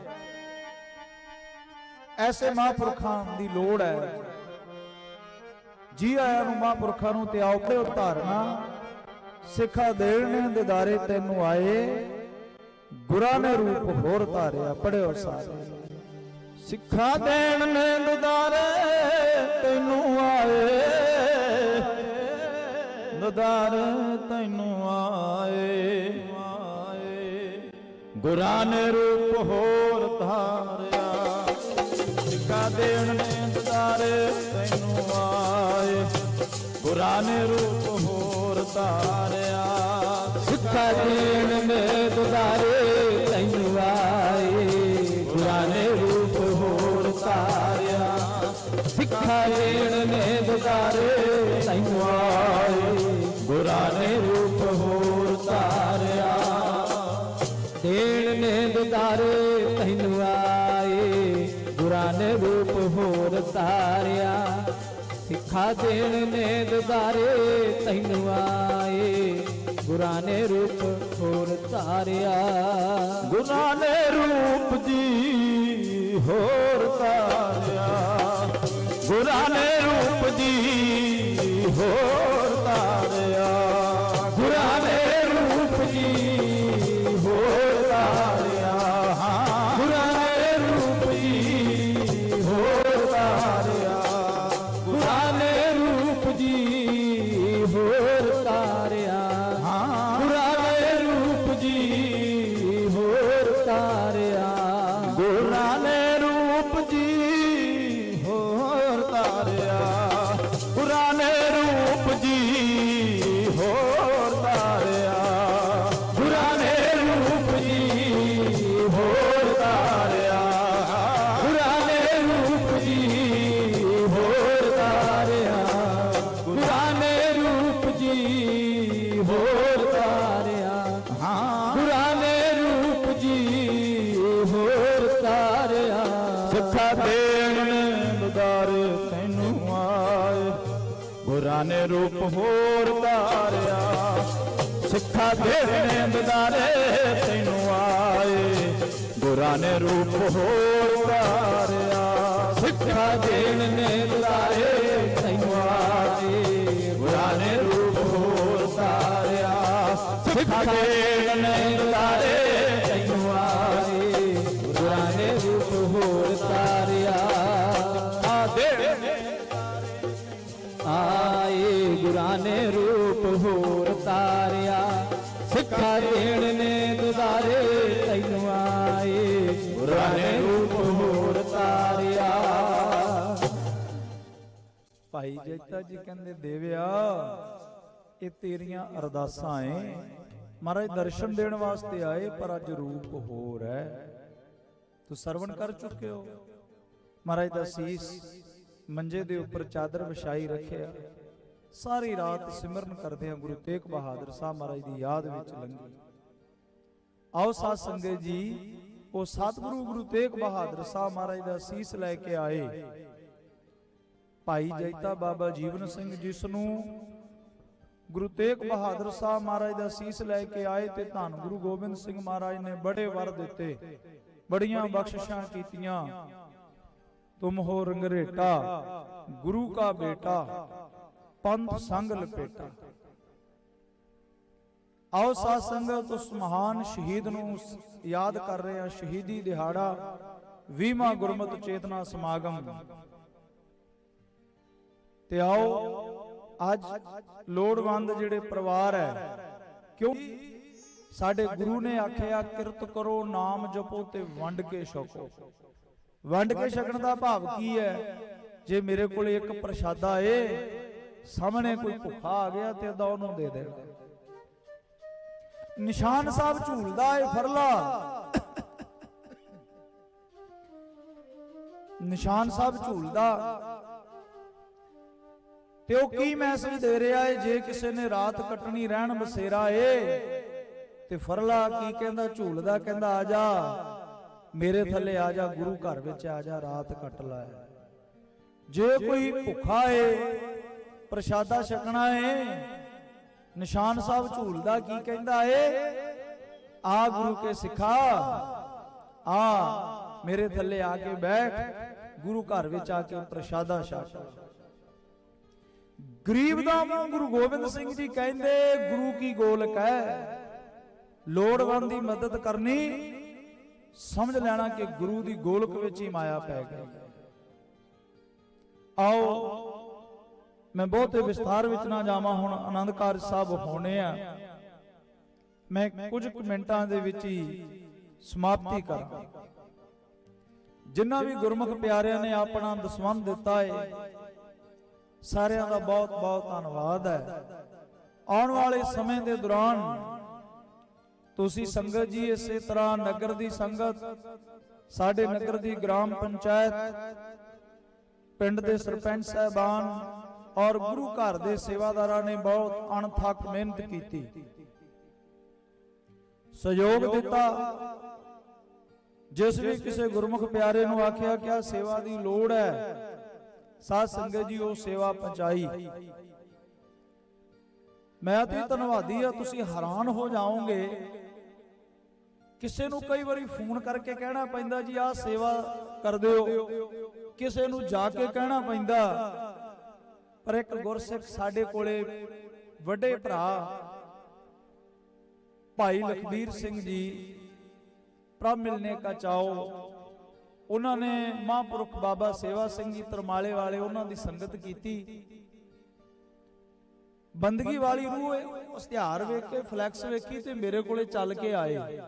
ਐਸੇ ਮਹਾਂਪੁਰਖਾਂ ਦੀ ਲੋੜ ਹੈ। ਜੀ ਆਇਆਂ ਨੂੰ ਮਹਾਂਪੁਰਖਾਂ ਨੂੰ ਤੇ ਆਓ ਪੜਿਓ ਧਾਰਨਾ, ਸਿੱਖਾ ਦੇਣ ਨੇ ਦਿਦਾਰੇ ਤੈਨੂੰ ਆਏ, ਗੁਰਾਂ ਨੇ ਰੂਪ ਹੋਰ ਧਾਰਿਆ। ਪੜਿਓ ਸਾਰੇ। ਸਿੱਖਾ ਦੇਣ ਨੇ ਦਿਦਾਰੇ ਤੈਨੂੰ ਆਏ, ਦਿਦਾਰੇ ਤੈਨੂੰ ਆਏ, ਗੁਰਾਂ ਨੇ ਰੂਪ ਹੋਰ ਧਾਰਿਆ। ਸਿੱਖਾ ਦੇਣ ਨੇ ਦਿਦਾਰੇ ਤੈਨੂੰ ਆਏ, ਗੁਰਾਂ ਨੇ ਰੂਪ ਹੋਰ ਧਾਰਿਆ। ਸਿੱਖਾ ਦੇਣ ਨੇ ਦਿਦਾਰੇ ਤੈਨੂੰ ਆਏ, ਗੁਰਾਂ ਨੇ ਰੂਪ ਹੋਰ ਧਾਰਿਆ। ਸਿੱਖਾ ਦੇਣ ਨੇ ਦਿਦਾਰੇ ਤੈਨੂੰ ਆਏ, ਗੁਰਾਂ ਨੇ ਰੂਪ ਹੋਰ ਧਾਰਿਆ। ਦੇਣ ਨੇ ਦਿਦਾਰੇ ਤੈਨੂੰ ਆਏ, ਗੁਰਾਂ ਨੇ ਰੂਪ ਹੋਰ ਧਾਰਿਆ। ਸਿੱਖਾ ਦੇਣ ਨੇ ਦਦਾਰੇ ਤੈਨੂੰ ਆਏ, ਗੁਰਾਂ ਨੇ ਰੂਪ ਹੋਰ ਧਾਰਿਆ। ਗੁਰਾਂ ਨੇ ਰੂਪ ਜੀ ਹੋਰ ਧਾਰਿਆ, ਗੁਰਾਂ ਨੇ ਰੂਪ ਜੀ ਹੋਰ ਧਾਰਿਆ, ਗੁਰਾਂ ਨੇ ਰੂਪ ਜੀ ਹੋਰ ਧਾਰਿਆ, ਗੁਰਾਂ ਨੇ ਰੂਪ ਜੀ ਹੋਰ ਧਾਰਿਆ, ਗੁਰਾਂ ਨੇ ਰੂਪ ਜੀ ਹੋਰ ਤਾਰਿਆ। ਗੁਰਾਂ ਨੇ ਰੂਪ ਜੀ ਹੋਰ ਤਾਰਿਆ। ਗੁਰਾਂ ਨੇ ਰੂਪ ਜੀ ਹੋਰ ਧਾਰਿਆ, ਗੁਰਾਂ ਨੇ ਰੂਪ ਜੀ ਹੋਰ ਧਾਰਿਆ, ਗੁਰਾਂ ਨੇ ਰੂਪ ਜੀ ਹੋਰ ਤਾਰਿਆ। ਗੁਰਾਂ ਨੇ ਰੂਪ ਜੀ ਹੋਰ ਤਾਰਿਆ। ਗੁਰਾਂ ਨੇ ਰੂਪ ਜੀ ਹੋਰ ਤਾਰਿਆ। ਗੁਰਾਂ ਨੇ ਰੂਪ ਜੀ ਹੋਰ ਤਾਰਿਆ। ਸਿੱਖਾ ਦੇਣ ਨੇ ਦਦਾਰੇ ਤੈਨੂੰ ਆਏ, ਗੁਰਾਂ ਨੇ ਰੂਪ ਹੋਰ ਧਾਰਿਆ। ਸਿੱਖਾ ਦੇਣ ਨੇ ਦਦਾਰੇ ਤੈਨੂੰ ਆਏ, ਗੁਰਾਂ ਨੇ ਰੂਪ ਹੋਰ ਧਾਰਿਆ। ਸਿੱਖਾ ਦੇਣ ਨੇ ਦਦਾਰੇ ਤੈਨੂੰ ਆਏ, ਗੁਰਾਂ ਨੇ ਰੂਪ ਹੋਰ ਧਾਰਿਆ। ਸਿੱਖਾ ਦੇਣ ਨੇ ਦਦਾਰੇ ਤੈਨੂੰ ਆਏ, ਗੁਰਾਂ ਨੇ ਰੂਪ ਹੋਰ ਤਾਰਿਆ। ਆਏ ਗੁਰਾਂ ਨੇ ਰੂਪ ਹੋਰ ਤਾਰਿਆ। ਸਿੱਖਾ ਦੇਣ ਨੇ ਦੁਦਾਰੇ ਤੈਨੂੰ ਆਏ, ਗੁਰਾਂ ਨੇ ਰੂਪ ਹੋਰ ਤਾਰਿਆ। ਭਾਈ ਜੈਤਾ ਜੀ ਕਹਿੰਦੇ ਦੇਵਿਆ ਇਹ ਤੇਰੀਆਂ ਅਰਦਾਸਾਂ ਏ, ਮਹਾਰਾਜ ਦਰਸ਼ਨ ਦੇਣ ਵਾਸਤੇ ਆਏ ਪਰ ਅੱਜ ਰੂਪ ਹੋਰ ਹੈ। ਤੂੰ ਸਰਵਣ ਕਰ ਚੁੱਕੇ ਹੋ। ਮਹਾਰਾਜ ਦਾ ਸੀਸ ਮੰਜੇ ਦੇ ਉੱਪਰ ਚਾਦਰ ਵਿਛਾਈ ਰੱਖਿਆ, ਸਾਰੀ ਰਾਤ ਸਿਮਰਨ ਕਰਦੇ ਆ ਗੁਰੂ ਤੇਗ ਬਹਾਦਰ ਸਾਹਿਬ ਮਹਾਰਾਜ ਦੀ ਯਾਦ ਵਿੱਚ ਲੰਘੀ। ਆਓ ਸਾਧ ਸੰਗਤ ਜੀ, ਉਹ ਸਤਿਗੁਰੂ ਗੁਰੂ ਤੇਗ ਬਹਾਦਰ ਸਾਹਿਬ ਮਹਾਰਾਜ ਦਾ ਸੀਸ ਲੈ ਕੇ ਆਏ। ਭਾਈ ਜੈਤਾ ਬਾਬਾ ਜੀਵਨ ਸਿੰਘ ਜਿਸ ਨੂੰ ਗੁਰੂ ਤੇਗ ਬਹਾਦਰ ਸਾਹਿਬ ਮਹਾਰਾਜ ਦਾ ਸੀਸ ਲੈ ਕੇ ਆਏ ਤੇ ਧੰਨ ਗੁਰੂ ਗੋਬਿੰਦ ਸਿੰਘ ਮਹਾਰਾਜ ਨੇ ਬੜੇ ਵਰ ਦਿੱਤੇ, ਬੜੀਆਂ ਬਖਸ਼ਿਸ਼ਾਂ ਕੀਤੀਆਂ। ਤੁਮ ਹੋ ਰੰਗਰੇਟਾ ਗੁਰੂ ਕਾ ਬੇਟਾ, ਪੰਥ ਸੰਗ ਲਪੇਟਾ। ਆਓ ਸਾਧ ਸੰਗਤ ਉਸ ਮਹਾਨ ਸ਼ਹੀਦ ਨੂੰ ਯਾਦ ਕਰ ਰਹੇ ਹਾਂ। ਸ਼ਹੀਦੀ ਦਿਹਾੜਾ 20ਵਾਂ ਗੁਰਮਤਿ ਚੇਤਨਾ ਸਮਾਗਮ। ਤੇ ਆਓ ਅੱਜ ਲੋੜਵੰਦ ਜਿਹੜੇ ਪਰਿਵਾਰ ਹੈ, ਕਿਉਂਕਿ ਸਾਡੇ ਗੁਰੂ ਨੇ ਆਖਿਆ ਕਿਰਤ ਕਰੋ ਨਾਮ ਜਪੋ ਤੇ ਵੰਡ ਕੇ ਛਕੋ। ਵੰਡ ਕੇ ਛਕਣ ਦਾ ਭਾਵ ਕੀ ਹੈ? ਜੇ ਮੇਰੇ ਕੋਲ ਇੱਕ ਪ੍ਰਸ਼ਾਦਾ ਏ, ਸਾਹਮਣੇ ਕੋਈ ਭੁੱਖਾ ਆ ਗਿਆ ਤੇ ਅੱਧਾ ਉਹਨੂੰ ਦੇ ਦੇਣਾ। ਨਿਸ਼ਾਨ ਸਾਹਿਬ ਝੂਲਦਾ ਏ ਫਰਲਾ, ਨਿਸ਼ਾਨ ਸਾਹਿਬ ਝੂਲਦਾ ਤੇ ਉਹ ਕੀ ਮੈਸੇਜ ਦੇ ਰਿਹਾ ਏ? ਜੇ ਕਿਸੇ ਨੇ ਰਾਤ ਕੱਟਣੀ ਰਹਿਣ ਬਸੇਰਾ ਏ, ਤੇ ਫਰਲਾ ਕੀ ਕਹਿੰਦਾ ਝੂਲਦਾ? ਕਹਿੰਦਾ ਆ ਜਾ ਮੇਰੇ ਥੱਲੇ, ਆ ਜਾ ਗੁਰੂ ਘਰ ਵਿੱਚ, ਆ ਜਾ ਰਾਤ ਕੱਟ ਲੈ। ਜੇ ਕੋਈ ਭੁੱਖਾ ਏ, ਪ੍ਰਸ਼ਾਦਾ ਛਕਣਾ ਏ, ਨਿਸ਼ਾਨ ਸਾਹਿਬ ਝੂਲਦਾ ਕੀ ਕਹਿੰਦਾ ਏ? ਆ ਗੁਰੂ ਕੇ ਸਿੱਖਾ, ਆ ਮੇਰੇ ਥੱਲੇ ਆ ਕੇ ਬੈਠ, ਗੁਰੂ ਘਰ ਵਿੱਚ ਆ ਕੇ ਪ੍ਰਸ਼ਾਦਾ ਛਕ। ਗਰੀਬ ਦਾ ਮੂੰਹ ਗੁਰੂ ਗੋਬਿੰਦ ਸਿੰਘ ਜੀ ਕਹਿੰਦੇ ਗੁਰੂ ਕੀ ਗੋਲਕ ਹੈ। ਲੋੜਵੰਦ ਦੀ ਮਦਦ ਕਰਨੀ, ਸਮਝ ਲੈਣਾ ਕਿ ਗੁਰੂ ਦੀ ਗੋਲਕ ਵਿੱਚ ਹੀ ਮਾਇਆ ਪੈ ਗਈ। ਆਓ ਮੈਂ ਬਹੁਤੇ ਵਿਸਥਾਰ ਵਿੱਚ ਨਾ ਜਾਵਾਂ, ਹੁਣ ਆਨੰਦ ਕਾਰਜ ਸਾਹਿਬ ਹੋਣੇ ਆ, ਮੈਂ ਕੁਝ ਮਿੰਟਾਂ ਦੇ ਵਿੱਚ ਹੀ ਸਮਾਪਤੀ ਕਰਾਂ। ਜਿਨ੍ਹਾਂ ਵੀ ਗੁਰਮੁਖ ਪਿਆਰਿਆਂ ਨੇ ਆਪਣਾ ਦਸਵੰਧ ਦਿੱਤਾ ਹੈ, ਸਾਰਿਆਂ ਦਾ ਬਹੁਤ ਬਹੁਤ ਧੰਨਵਾਦ ਹੈ। ਆਉਣ ਵਾਲੇ ਸਮੇਂ ਦੇ ਦੌਰਾਨ ਤੁਸੀਂ ਸੰਗਤ ਜੀ ਇਸੇ ਤਰ੍ਹਾਂ ਨਗਰ ਦੀ ਸੰਗਤ, ਸਾਡੇ ਨਗਰ ਦੀ ਗ੍ਰਾਮ ਪੰਚਾਇਤ, ਪਿੰਡ ਦੇ ਸਰਪੰਚ ਸਾਹਿਬਾਨ ਔਰ ਗੁਰੂ ਘਰ ਦੇ ਸੇਵਾਦਾਰਾਂ ਨੇ ਬਹੁਤ ਅਣਥੱਕ ਮਿਹਨਤ ਕੀਤੀ, ਸਹਿਯੋਗ ਦਿੱਤਾ। ਜਿਸ ਵੀ ਕਿਸੇ ਗੁਰਮੁਖ ਪਿਆਰੇ ਨੂੰ ਆਖਿਆ ਕਿ ਆ ਸੇਵਾ ਦੀ ਲੋੜ ਹੈ, ਸਾਧ ਸੰਗਤ ਜੀ ਉਹ ਸੇਵਾ ਪਹੁੰਚਾਈ। ਮੈਂ ਤੇ ਧੰਨਵਾਦੀ ਆ, ਤੁਸੀਂ ਹੈਰਾਨ ਹੋ ਜਾਓਗੇ। ਕਿਸੇ ਨੂੰ ਕਈ ਵਾਰੀ ਫੋਨ ਕਰਕੇ ਕਹਿਣਾ ਪੈਂਦਾ ਜੀ ਆਹ ਸੇਵਾ ਕਰ ਦਿਓ, ਕਿਸੇ ਨੂੰ ਜਾ ਕੇ ਕਹਿਣਾ ਪੈਂਦਾ। ਪਰ ਇੱਕ ਗੁਰਸਿੱਖ ਸਾਡੇ ਕੋਲੇ ਵੱਡੇ ਭਰਾ ਭਾਈ ਲਖਬੀਰ ਸਿੰਘ ਜੀ ਪ੍ਰਭ ਮਿਲਨੇ ਕਾ ਚਾਓ, ਉਹਨਾਂ ਨੇ ਮਹਾਂਪੁਰਖ ਬਾਬਾ ਸੇਵਾ ਸਿੰਘ ਜੀ ਤਰਮਾਲੇ ਵਾਲੇ ਉਹਨਾਂ ਦੀ ਸੰਗਤ ਕੀਤੀ। ਬੰਦਗੀ ਵਾਲੀ ਰੂਹ ਇਸ਼ਤਿਹਾਰ ਵੇਖ ਕੇ ਫਲੈਕਸ ਵੇਖੀ ਤੇ ਮੇਰੇ ਕੋਲੇ ਚੱਲ ਕੇ ਆਏ।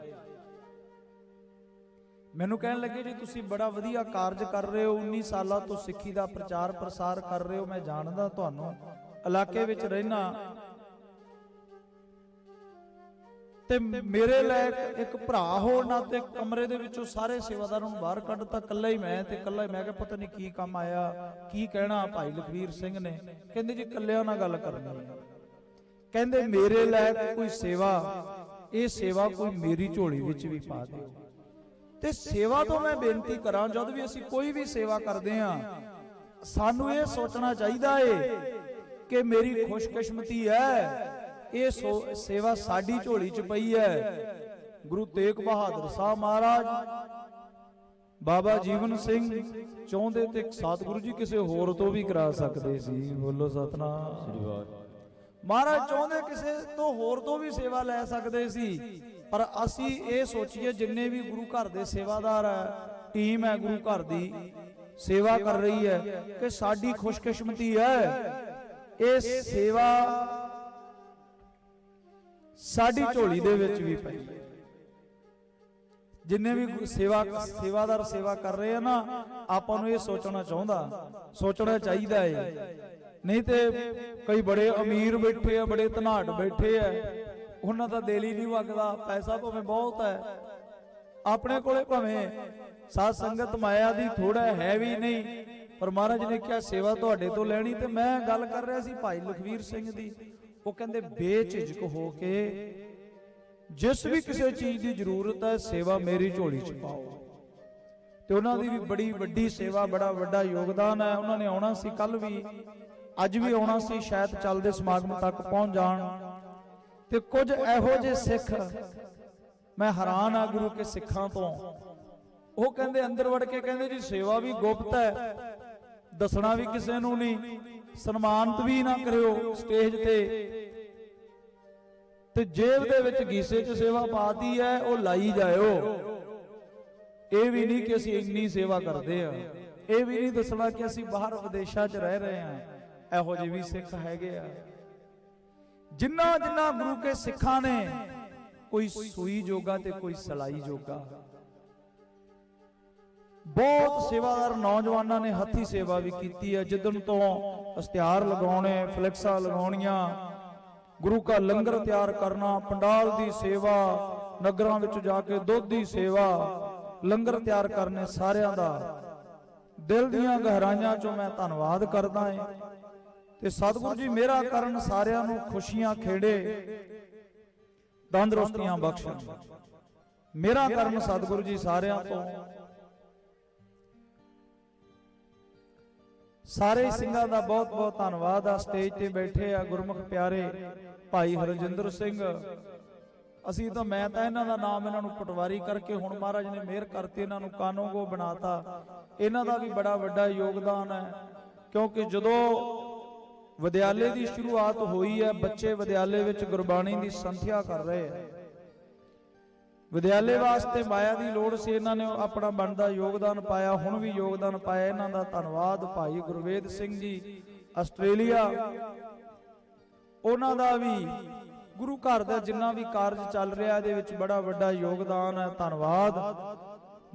ਮੈਨੂੰ ਕਹਿਣ ਲੱਗੇ ਜੀ ਤੁਸੀਂ ਬੜਾ ਵਧੀਆ ਕਾਰਜ ਕਰ ਰਹੇ ਹੋ, 19 ਸਾਲਾਂ ਤੋਂ ਸਿੱਖੀ ਦਾ ਪ੍ਰਚਾਰ ਪ੍ਰਸਾਰ ਕਰ ਰਹੇ ਹੋ, ਮੈਂ ਜਾਣਦਾ ਤੁਹਾਨੂੰ, ਇਲਾਕੇ ਵਿੱਚ ਰਹਿਣਾ। ਤੇ ਮੇਰੇ ਲਈ ਇੱਕ ਭਰਾ ਹੋਣ ਨਾਤੇ ਕਮਰੇ ਦੇ ਵਿੱਚੋਂ ਸਾਰੇ ਸੇਵਾਦਾਰਾਂ ਨੂੰ ਬਾਹਰ ਕੱਢਤਾ, ਇਕੱਲਾ ਹੀ ਮੈਂ ਤੇ ਇਕੱਲਾ ਹੀ ਮੈਂ ਕਿਹਾ ਪਤਾ ਨਹੀਂ ਕੀ ਕੰਮ ਆਇਆ, ਕੀ ਕਹਿਣਾ ਭਾਈ ਲਖਵੀਰ ਸਿੰਘ ਨੇ। ਕਹਿੰਦੇ ਜੀ ਇਕੱਲਿਆਂ ਨਾਲ ਗੱਲ ਕਰਨੀ ਹੈ। ਕਹਿੰਦੇ ਮੇਰੇ ਲਈ ਕੋਈ ਸੇਵਾ, ਇਹ ਸੇਵਾ ਕੋਈ ਮੇਰੀ ਝੋਲੀ ਵਿੱਚ ਵੀ ਪਾ ਦਿਓ। ਤੇ ਸੇਵਾ ਤੋਂ ਮੈਂ ਬੇਨਤੀ ਕਰਾਂ, ਜਦ ਵੀ ਅਸੀਂ ਕੋਈ ਵੀ ਸੇਵਾ ਕਰਦੇ ਹਾਂ ਸਾਨੂੰ ਇਹ ਸੋਚਣਾ ਚਾਹੀਦਾ ਏ ਕਿ ਮੇਰੀ ਖੁਸ਼ਕਿਸਮਤੀ ਹੈ ਇਹ ਸੇਵਾ ਸਾਡੀ ਝੋਲੀ ਚ ਪਈ ਹੈ। ਗੁਰੂ ਤੇਗ ਬਹਾਦਰ ਸਾਹਿਬ ਮਹਾਰਾਜ, ਬਾਬਾ ਜੀਵਨ ਸਿੰਘ ਚਾਹੁੰਦੇ ਤੇ ਸਤਿਗੁਰੂ ਜੀ ਕਿਸੇ ਹੋਰ ਤੋਂ ਵੀ ਕਰਾ ਸਕਦੇ ਸੀ। ਬੋਲੋ ਸਤਨਾਮ ਸ੍ਰੀ ਵਾਹਿਗੁਰੂ। ਮਹਾਰਾਜ ਚਾਹੁੰਦੇ ਕਿਸੇ ਤੋਂ ਹੋਰ ਤੋਂ ਵੀ ਸੇਵਾ ਲੈ ਸਕਦੇ ਸੀ, ਪਰ ਅਸੀਂ ਇਹ ਸੋਚੀਏ ਜਿੰਨੇ ਵੀ ਗੁਰੂ ਘਰ ਦੇ ਸੇਵਾਦਾਰ ਹੈ, ਟੀਮ ਹੈ ਗੁਰੂ ਘਰ ਦੀ ਸੇਵਾ ਕਰ ਰਹੀ ਹੈ, ਕਿ ਸਾਡੀ ਖੁਸ਼ਕਿਸਮਤੀ ਹੈ ਇਹ ਸੇਵਾ ਸਾਡੀ ਝੋਲੀ ਦੇ ਵਿੱਚ ਵੀ ਪਈ। ਜਿੰਨੇ ਵੀ ਸੇਵਾਦਾਰ ਸੇਵਾ ਕਰ ਰਹੇ ਆ ਨਾ, ਆਪਾਂ ਨੂੰ ਇਹ ਸੋਚਣਾ ਚਾਹੀਦਾ ਹੈ। ਨਹੀਂ ਤੇ ਕਈ ਬੜੇ ਅਮੀਰ ਬੈਠੇ ਆ, ਬੜੇ ਧਨਾਟ ਬੈਠੇ ਆ, ਉਹਨਾਂ ਦਾ ਦਿਲ ਹੀ ਨਹੀਂ ਵਗਦਾ, ਪੈਸਾ ਭਾਵੇਂ ਬਹੁਤ ਹੈ ਆਪਣੇ ਕੋਲੇ, ਭਾਵੇਂ ਸਾਧ ਸੰਗਤ ਮਾਇਆ ਦੀ ਥੋੜਾ ਹੈ ਵੀ ਨਹੀਂ, ਪਰ ਮਹਾਰਾਜ ਨੇ ਕਿਹਾ ਸੇਵਾ ਤੁਹਾਡੇ ਤੋਂ ਲੈਣੀ। ਤੇ ਮੈਂ ਗੱਲ ਕਰ ਰਿਹਾ ਸੀ ਭਾਈ ਲਖਵੀਰ ਸਿੰਘ ਦੀ, ਉਹ ਕਹਿੰਦੇ ਬੇਝਿਜਕ ਹੋ ਕੇ ਜਿਸ ਵੀ ਕਿਸੇ ਚੀਜ਼ ਦੀ ਜ਼ਰੂਰਤ ਹੈ ਸੇਵਾ ਮੇਰੀ ਝੋਲੀ ਚ ਪਾਓ। ਤੇ ਉਹਨਾਂ ਦੀ ਵੀ ਬੜੀ ਵੱਡੀ ਸੇਵਾ, ਬੜਾ ਵੱਡਾ ਯੋਗਦਾਨ ਹੈ। ਉਹਨਾਂ ਨੇ ਆਉਣਾ ਸੀ ਕੱਲ ਵੀ, ਅੱਜ ਵੀ ਆਉਣਾ ਸੀ, ਸ਼ਾਇਦ ਚੱਲਦੇ ਸਮਾਗਮ ਤੱਕ ਪਹੁੰਚ ਜਾਣ। ਤੇ ਕੁਝ ਇਹੋ ਜਿਹੇ ਸਿੱਖ, ਮੈਂ ਹੈਰਾਨ ਆ ਗੁਰੂ ਕੇ ਸਿੱਖਾਂ ਤੋਂ, ਉਹ ਕਹਿੰਦੇ ਅੰਦਰ ਵੜ ਕੇ ਕਹਿੰਦੇ ਜੀ ਸੇਵਾ ਵੀ ਗੁਪਤ ਹੈ, ਦੱਸਣਾ ਵੀ ਕਿਸੇ ਨੂੰ ਨਹੀਂ, ਸਨਮਾਨਿਤ ਵੀ ਨਾ ਕਰਿਓ ਸਟੇਜ ਤੇ ਜੇਬ ਦੇ ਵਿੱਚ ਗੀਸੇ 'ਚ ਸੇਵਾ ਪਾਤੀ ਹੈ ਉਹ ਲਾਈ ਜਾਇਓ। ਇਹ ਵੀ ਨਹੀਂ ਕਿ ਅਸੀਂ ਇੰਨੀ ਸੇਵਾ ਕਰਦੇ ਆ, ਇਹ ਵੀ ਨਹੀਂ ਦੱਸਣਾ ਕਿ ਅਸੀਂ ਬਾਹਰ ਵਿਦੇਸ਼ਾਂ 'ਚ ਰਹਿ ਰਹੇ ਆ। ਇਹੋ ਜਿਹੇ ਵੀ ਸਿੱਖ ਹੈਗੇ ਆ। ਜਿੰਨਾ ਗੁਰੂ ਕੇ ਸਿੱਖਾਂ ਨੇ, ਕੋਈ ਸੂਈ ਜੋਗਾ ਤੇ ਕੋਈ ਸਲਾਈ ਜੋਗਾ। ਬਹੁਤ ਸੇਵਾਦਾਰ ਨੌਜਵਾਨਾਂ ਨੇ ਹੱਥੀ ਸੇਵਾ ਵੀ ਕੀਤੀ ਹੈ। ਜਿੱਦਣ ਤੋਂ ਇਸ਼ਤਿਹਾਰ ਲਗਾਉਣੇ, ਫਲੈਕਸਾਂ ਲਗਾਉਣੀਆਂ, ਗੁਰੂ ਕਾ ਲੰਗਰ ਤਿਆਰ ਕਰਨਾ, ਪੰਡਾਲ ਦੀ ਸੇਵਾ, ਨਗਰਾਂ ਵਿੱਚ ਜਾ ਕੇ ਦੁੱਧ ਦੀ ਸੇਵਾ, ਲੰਗਰ ਤਿਆਰ ਕਰਨੇ, ਸਾਰਿਆਂ ਦਾ ਦਿਲ ਦੀਆਂ ਗਹਿਰਾਈਆਂ ਚੋਂ ਮੈਂ ਧੰਨਵਾਦ ਕਰਦਾ ਹਾਂ। ਤੇ ਸਤਿਗੁਰੂ ਜੀ ਮੇਰਾ ਕਰਨ ਸਾਰਿਆਂ ਨੂੰ ਖੁਸ਼ੀਆਂ ਖੇੜੇ ਤੰਦਰੁਸਤੀਆਂ ਬਖਸ਼ਣ। ਮੇਰਾ ਕਰਨ ਸਤਿਗੁਰੂ ਜੀ ਸਾਰਿਆਂ ਤੋਂ। ਸਾਰੇ ਸਿੰਘਾਂ ਦਾ ਬਹੁਤ ਬਹੁਤ ਧੰਨਵਾਦ ਆ। ਸਟੇਜ ਤੇ ਬੈਠੇ ਆ ਗੁਰਮੁਖ ਪਿਆਰੇ ਭਾਈ ਹਰਜਿੰਦਰ ਸਿੰਘ। ਅਸੀਂ ਤਾਂ, ਮੈਂ ਤਾਂ ਇਹਨਾਂ ਦਾ ਨਾਮ ਇਹਨਾਂ ਨੂੰ ਪਟਵਾਰੀ ਕਰਕੇ, ਹੁਣ ਮਹਾਰਾਜ ਨੇ ਮਿਹਰ ਕਰਤੀ ਇਹਨਾਂ ਨੂੰ ਕਾਨੂੰਗੋ ਬਣਾਤਾ। ਇਹਨਾਂ ਦਾ ਵੀ ਬੜਾ ਵੱਡਾ ਯੋਗਦਾਨ ਹੈ, ਕਿਉਂਕਿ ਜਦੋਂ ਵਿਦਿਆਲੇ ਦੀ ਸ਼ੁਰੂਆਤ ਹੋਈ ਹੈ, ਬੱਚੇ ਵਿਦਿਆਲੇ ਵਿੱਚ ਗੁਰਬਾਣੀ ਦੀ ਸੰਥਿਆ ਕਰ ਰਹੇ ਆ। ਵਿਦਿਆਲੇ ਵਾਸਤੇ ਮਾਇਆ ਦੀ ਲੋੜ ਸੀ, ਇਹਨਾਂ ਨੇ ਆਪਣਾ ਬਣਦਾ ਯੋਗਦਾਨ ਪਾਇਆ, ਹੁਣ ਵੀ ਯੋਗਦਾਨ ਪਾਇਆ। ਇਹਨਾਂ ਦਾ ਧੰਨਵਾਦ। ਭਾਈ ਗੁਰਵੇਦ ਸਿੰਘ ਜੀ ਆਸਟ੍ਰੇਲੀਆ, ਉਹਨਾਂ ਦਾ ਵੀ ਗੁਰੂ ਘਰ ਦਾ ਜਿੰਨਾ ਵੀ ਕਾਰਜ ਚੱਲ ਰਿਹਾ ਇਹਦੇ ਵਿੱਚ ਬੜਾ ਵੱਡਾ ਯੋਗਦਾਨ ਹੈ। ਧੰਨਵਾਦ।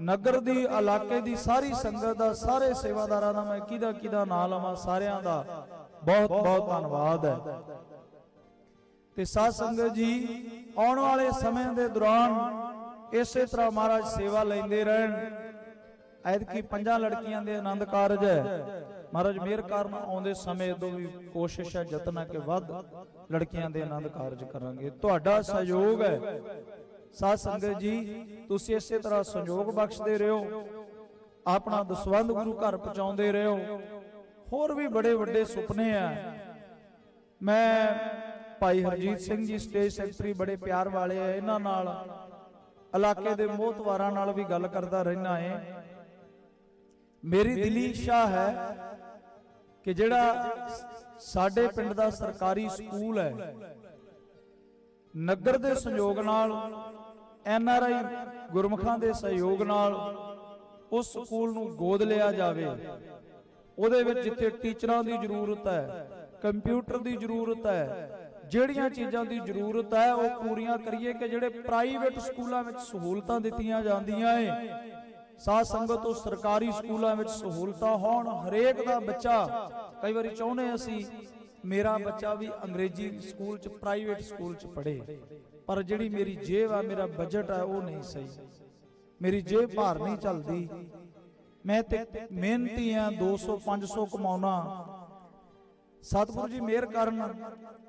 ਨਗਰ ਦੀ, ਇਲਾਕੇ ਦੀ ਸਾਰੀ ਸੰਗਤ ਦਾ, ਸਾਰੇ ਸੇਵਾਦਾਰਾਂ ਦਾ, ਮੈਂ ਕਿਹਦਾ ਨਾਂ ਲਵਾਂ, ਸਾਰਿਆਂ ਦਾ ਬਹੁਤ ਬਹੁਤ ਧੰਨਵਾਦ ਹੈ। ਤੇ ਸਾਧ ਸੰਗਤ ਜੀ ਆਉਣ ਵਾਲੇ ਸਮੇਂ ਦੇ ਦੌਰਾਨ ਇਸੇ ਤਰ੍ਹਾਂ ਮਹਾਰਾਜ ਸੇਵਾ ਲੈਂਦੇ ਰਹਿਣ। ਐਤਕੀ 5 ਲੜਕੀਆਂ ਦੇ ਆਨੰਦ ਕਾਰਜ ਹੈ। ਮਹਾਰਾਜ ਮਿਹਰ ਕਰਨ ਆਉਂਦੇ ਸਮੇਂ ਤੋਂ ਵੀ ਕੋਸ਼ਿਸ਼ ਹੈ, ਯਤਨ ਹੈ ਕਿ ਵੱਧ ਲੜਕੀਆਂ ਦੇ ਆਨੰਦ ਕਾਰਜ ਕਰਾਂਗੇ। ਤੁਹਾਡਾ ਸਹਿਯੋਗ ਹੈ ਸਾਧ ਸੰਗਤ ਜੀ, ਤੁਸੀਂ ਇਸੇ ਤਰ੍ਹਾਂ ਸਹਿਯੋਗ ਬਖਸ਼ਦੇ ਰਹੋ, ਆਪਣਾ ਦਸਵੰਧ ਗੁਰੂ ਘਰ ਪਹੁੰਚਾਉਂਦੇ ਰਹੋ। ਹੋਰ ਵੀ ਬੜੇ ਵੱਡੇ ਸੁਪਨੇ ਆ। ਮੈਂ ਭਾਈ ਹਰਜੀਤ ਸਿੰਘ ਜੀ ਸਟੇਜ ਸੈਕਟਰੀ ਬੜੇ ਪਿਆਰ ਵਾਲੇ ਆ, ਇਹਨਾਂ ਨਾਲ ਇਲਾਕੇ ਦੇ ਮੋਹਤਵਾਰਾਂ ਨਾਲ ਵੀ ਗੱਲ ਕਰਦਾ ਰਹਿਣਾ ਹੈ। ਮੇਰੀ ਦਿਲੀ ਇੱਛਾ ਹੈ ਕਿ ਜਿਹੜਾ ਸਾਡੇ ਪਿੰਡ ਦਾ ਸਰਕਾਰੀ ਸਕੂਲ ਹੈ, ਨਗਰ ਦੇ ਸਹਿਯੋਗ ਨਾਲ, NRI ਗੁਰਮੁਖਾਂ ਦੇ ਸਹਿਯੋਗ ਨਾਲ ਉਸ ਸਕੂਲ ਨੂੰ ਗੋਦ ਲਿਆ ਜਾਵੇ। ਉਹਦੇ ਵਿੱਚ ਜਿੱਥੇ ਟੀਚਰਾਂ ਦੀ ਜ਼ਰੂਰਤ ਹੈ, ਕੰਪਿਊਟਰ ਦੀ ਜ਼ਰੂਰਤ ਹੈ, ਜਿਹੜੀਆਂ ਚੀਜ਼ਾਂ ਦੀ ਜ਼ਰੂਰਤ ਹੈ ਉਹ ਪੂਰੀਆਂ ਕਰੀਏ ਕਿ ਜਿਹੜੇ ਪ੍ਰਾਈਵੇਟ ਸਕੂਲਾਂ ਵਿੱਚ ਸਹੂਲਤਾਂ ਦਿੱਤੀਆਂ ਜਾਂਦੀਆਂ ਏ, ਸਾਧ ਸੰਗਤ ਤੋਂ ਸਰਕਾਰੀ ਸਕੂਲਾਂ ਵਿੱਚ ਸਹੂਲਤਾਂ ਹੋਣ। ਹਰੇਕ ਦਾ ਬੱਚਾ, ਕਈ ਵਾਰੀ ਚਾਹੁੰਦੇ ਅਸੀਂ ਮੇਰਾ ਬੱਚਾ ਵੀ ਅੰਗਰੇਜ਼ੀ ਸਕੂਲ 'ਚ, ਪ੍ਰਾਈਵੇਟ ਸਕੂਲ 'ਚ ਪੜ੍ਹੇ, ਪਰ ਜਿਹੜੀ ਮੇਰੀ ਜੇਬ ਆ, ਮੇਰਾ ਬਜਟ ਆ, ਉਹ ਨਹੀਂ ਸਹੀ, ਮੇਰੀ ਜੇਬ ਭਾਰ ਨਹੀਂ ਚੱਲਦੀ। ਮੈਂ ਤੇ ਮਿਹਨਤੀ ਆ, 200-500 ਕਮਾਉਣਾ। ਸਤਿਗੁਰੂ ਜੀ ਮਿਹਰ ਕਰਨ,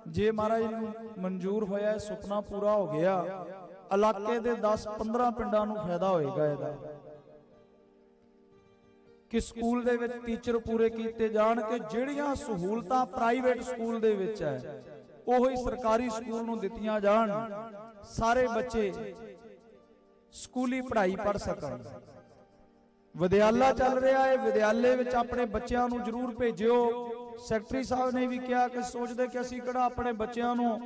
ਜੇ ਮਹਾਰਾਜ ਨੂੰ ਮਨਜ਼ੂਰ ਹੋਇਆ, ਇਹ ਸੁਪਨਾ ਪੂਰਾ ਹੋ ਗਿਆ, ਇਲਾਕੇ ਦੇ 10-15 ਪਿੰਡਾਂ ਨੂੰ ਫਾਇਦਾ ਹੋਏਗਾ ਇਹਦਾ ਕਿ ਸਕੂਲ ਦੇ ਵਿੱਚ ਟੀਚਰ ਪੂਰੇ ਕੀਤੇ ਜਾਣ ਕਿ ਜਿਹੜੀਆਂ ਸਹੂਲਤਾਂ ਪ੍ਰਾਈਵੇਟ ਸਕੂਲ ਦੇ ਵਿੱਚ ਹੈ ਉਹੀ ਸਰਕਾਰੀ ਸਕੂਲ ਨੂੰ ਦਿੱਤੀਆਂ ਜਾਣ। ਸਾਰੇ ਬੱਚੇ ਸਕੂਲੀ ਪੜ੍ਹਾਈ ਪੜ੍ਹ ਸਕਣ। ਵਿਦਿਆਲਾ ਚੱਲ ਰਿਹਾ ਹੈ, ਵਿਦਿਆਲੇ ਵਿੱਚ ਆਪਣੇ ਬੱਚਿਆਂ ਨੂੰ ਜ਼ਰੂਰ ਭੇਜਿਓ। ਸੈਕਟਰੀ ਸਾਹਿਬ ਨੇ ਵੀ ਕਿਹਾ ਕਿ ਸੋਚਦੇ ਕਿ ਅਸੀਂ ਕਿਹੜਾ ਆਪਣੇ ਬੱਚਿਆਂ ਨੂੰ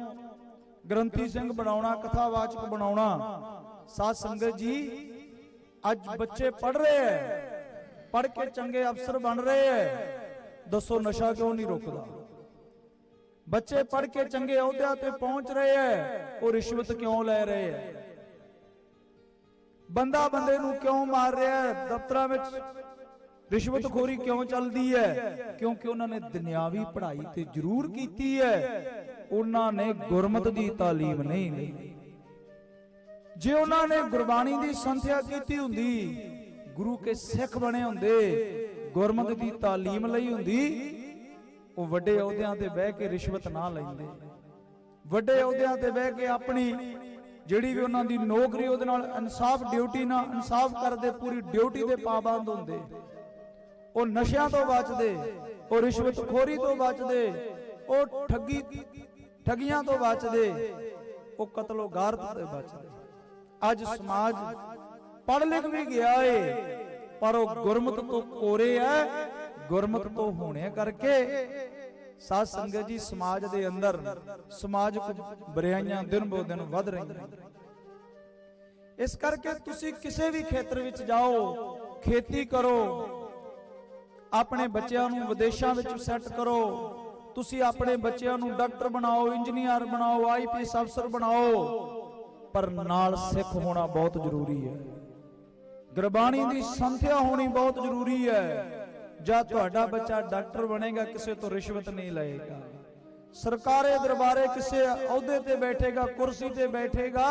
ਗ੍ਰੰਥੀ ਸਿੰਘ ਬਣਾਉਣਾ, ਕਥਾਵਾਚਕ ਬਣਾਉਣਾ। ਸਾਧ ਸੰਗਤ ਜੀ, ਅੱਜ ਬੱਚੇ ਪੜ੍ਹ ਰਹੇ ਹੈ, ਪੜ੍ਹ ਕੇ ਚੰਗੇ ਅਫਸਰ ਬਣ ਰਹੇ ਹੈ, ਦੱਸੋ ਨਸ਼ਾ ਕਿਉਂ ਨਹੀਂ ਰੁਕਦਾ? ਬੱਚੇ ਪੜ੍ਹ ਕੇ ਚੰਗੇ ਅਹੁਦਿਆਂ ਤੇ ਪਹੁੰਚ ਰਹੇ ਹੈ, ਉਹ ਰਿਸ਼ਵਤ ਕਿਉਂ ਲੈ ਰਹੇ ਹੈ? ਬੰਦਾ ਬੰਦੇ ਨੂੰ ਕਿਉਂ ਮਾਰ ਰਿਹਾ ਹੈ? ਦਫ਼ਤਰਾਂ ਵਿੱਚ ਰਿਸ਼ਵਤਖੋਰੀ ਕਿਉਂ ਚੱਲਦੀ ਹੈ? ਕਿਉਂਕਿ ਉਹਨਾਂ ਨੇ ਦੁਨਿਆਵੀ ਪੜ੍ਹਾਈ ਤੇ ਜ਼ਰੂਰ ਕੀਤੀ ਹੈ, ਉਹਨਾਂ ਨੇ ਗੁਰਮਤ ਦੀ ਤਾਲੀਮ ਨਹੀਂ ਲਈ। ਜੇ ਉਹਨਾਂ ਨੇ ਗੁਰਬਾਣੀ ਦੀ ਸੰਥਿਆ ਕੀਤੀ ਹੁੰਦੀ, ਗੁਰੂ ਕੇ ਸਿੱਖ ਬਣੇ ਹੁੰਦੇ, ਗੁਰਮਤ ਦੀ ਤਾਲੀਮ ਲਈ ਹੁੰਦੀ, ਉਹ ਵੱਡੇ ਅਹੁਦਿਆਂ ਤੇ ਬਹਿ ਕੇ ਰਿਸ਼ਵਤ ਨਾ ਲੈਂਦੇ। ਵੱਡੇ ਅਹੁਦਿਆਂ ਤੇ ਬਹਿ ਕੇ ਆਪਣੀ ਜਿਹੜੀ ਵੀ ਉਹਨਾਂ ਦੀ ਨੌਕਰੀ, ਉਹਦੇ ਨਾਲ ਇਨਸਾਫ, ਡਿਊਟੀ ਨਾਲ ਇਨਸਾਫ ਕਰਦੇ, ਪੂਰੀ ਡਿਊਟੀ ਦੇ ਪਾਬੰਦ ਹੁੰਦੇ। ਉਹ ਨਸ਼ਿਆਂ ਤੋਂ ਬਚਦੇ, ਉਹ ਰਿਸ਼ਵਤਖੋਰੀ ਤੋਂ ਬਚਦੇ, ਉਹ ਠੱਗੀਆਂ ਤੋਂ ਬਚਦੇ, ਉਹ ਕਤਲੋ ਗਾਰਤ ਤੋਂ ਬਚਦੇ। ਅੱਜ ਸਮਾਜ ਪੜ੍ਹ ਲਿਖ ਵੀ ਗਿਆ ਏ, ਪਰ ਉਹ ਗੁਰਮਤ ਤੋਂ ਕੋਰੇ ਹੈ। ਗੁਰਮਤ ਤੋਂ ਹੋਣੇ ਕਰਕੇ ਸਾਧ ਸੰਗਤ ਜੀ, ਸਮਾਜ ਦੇ ਅੰਦਰ ਸਮਾਜਿਕ ਬੁਰਾਈਆਂ ਦਿਨ ਬੋ ਦਿਨ ਵੱਧ ਰਹੀਆਂ। ਇਸ ਕਰਕੇ ਤੁਸੀਂ ਕਿਸੇ ਵੀ ਖੇਤਰ ਵਿੱਚ ਜਾਓ, ਖੇਤੀ ਕਰੋ, ਆਪਣੇ ਬੱਚਿਆਂ ਨੂੰ ਵਿਦੇਸ਼ਾਂ ਵਿੱਚ ਸੈੱਟ ਕਰੋ। ਤੁਸੀਂ ਆਪਣੇ ਬੱਚਿਆਂ ਨੂੰ ਡਾਕਟਰ ਬਣਾਓ, ਇੰਜੀਨੀਅਰ ਬਣਾਓ, IPS ਅਫਸਰ ਬਣਾਓ, ਪਰ ਨਾਲ ਸਿੱਖ ਹੋਣਾ ਬਹੁਤ ਜ਼ਰੂਰੀ ਹੈ। ਗੁਰਬਾਣੀ ਦੀ ਸੰਥਿਆ ਹੋਣੀ ਬਹੁਤ ਜ਼ਰੂਰੀ ਹੈ। ਜਦ ਤੁਹਾਡਾ ਬੱਚਾ ਡਾਕਟਰ ਬਣੇਗਾ, ਕਿਸੇ ਤੋਂ ਰਿਸ਼ਵਤ ਨਹੀਂ ਲਏਗਾ, ਸਰਕਾਰੇ ਦਰਬਾਰੇ ਕਿਸੇ ਅਹੁਦੇ ਤੇ ਬੈਠੇਗਾ, ਕੁਰਸੀ ਤੇ ਬੈਠੇਗਾ,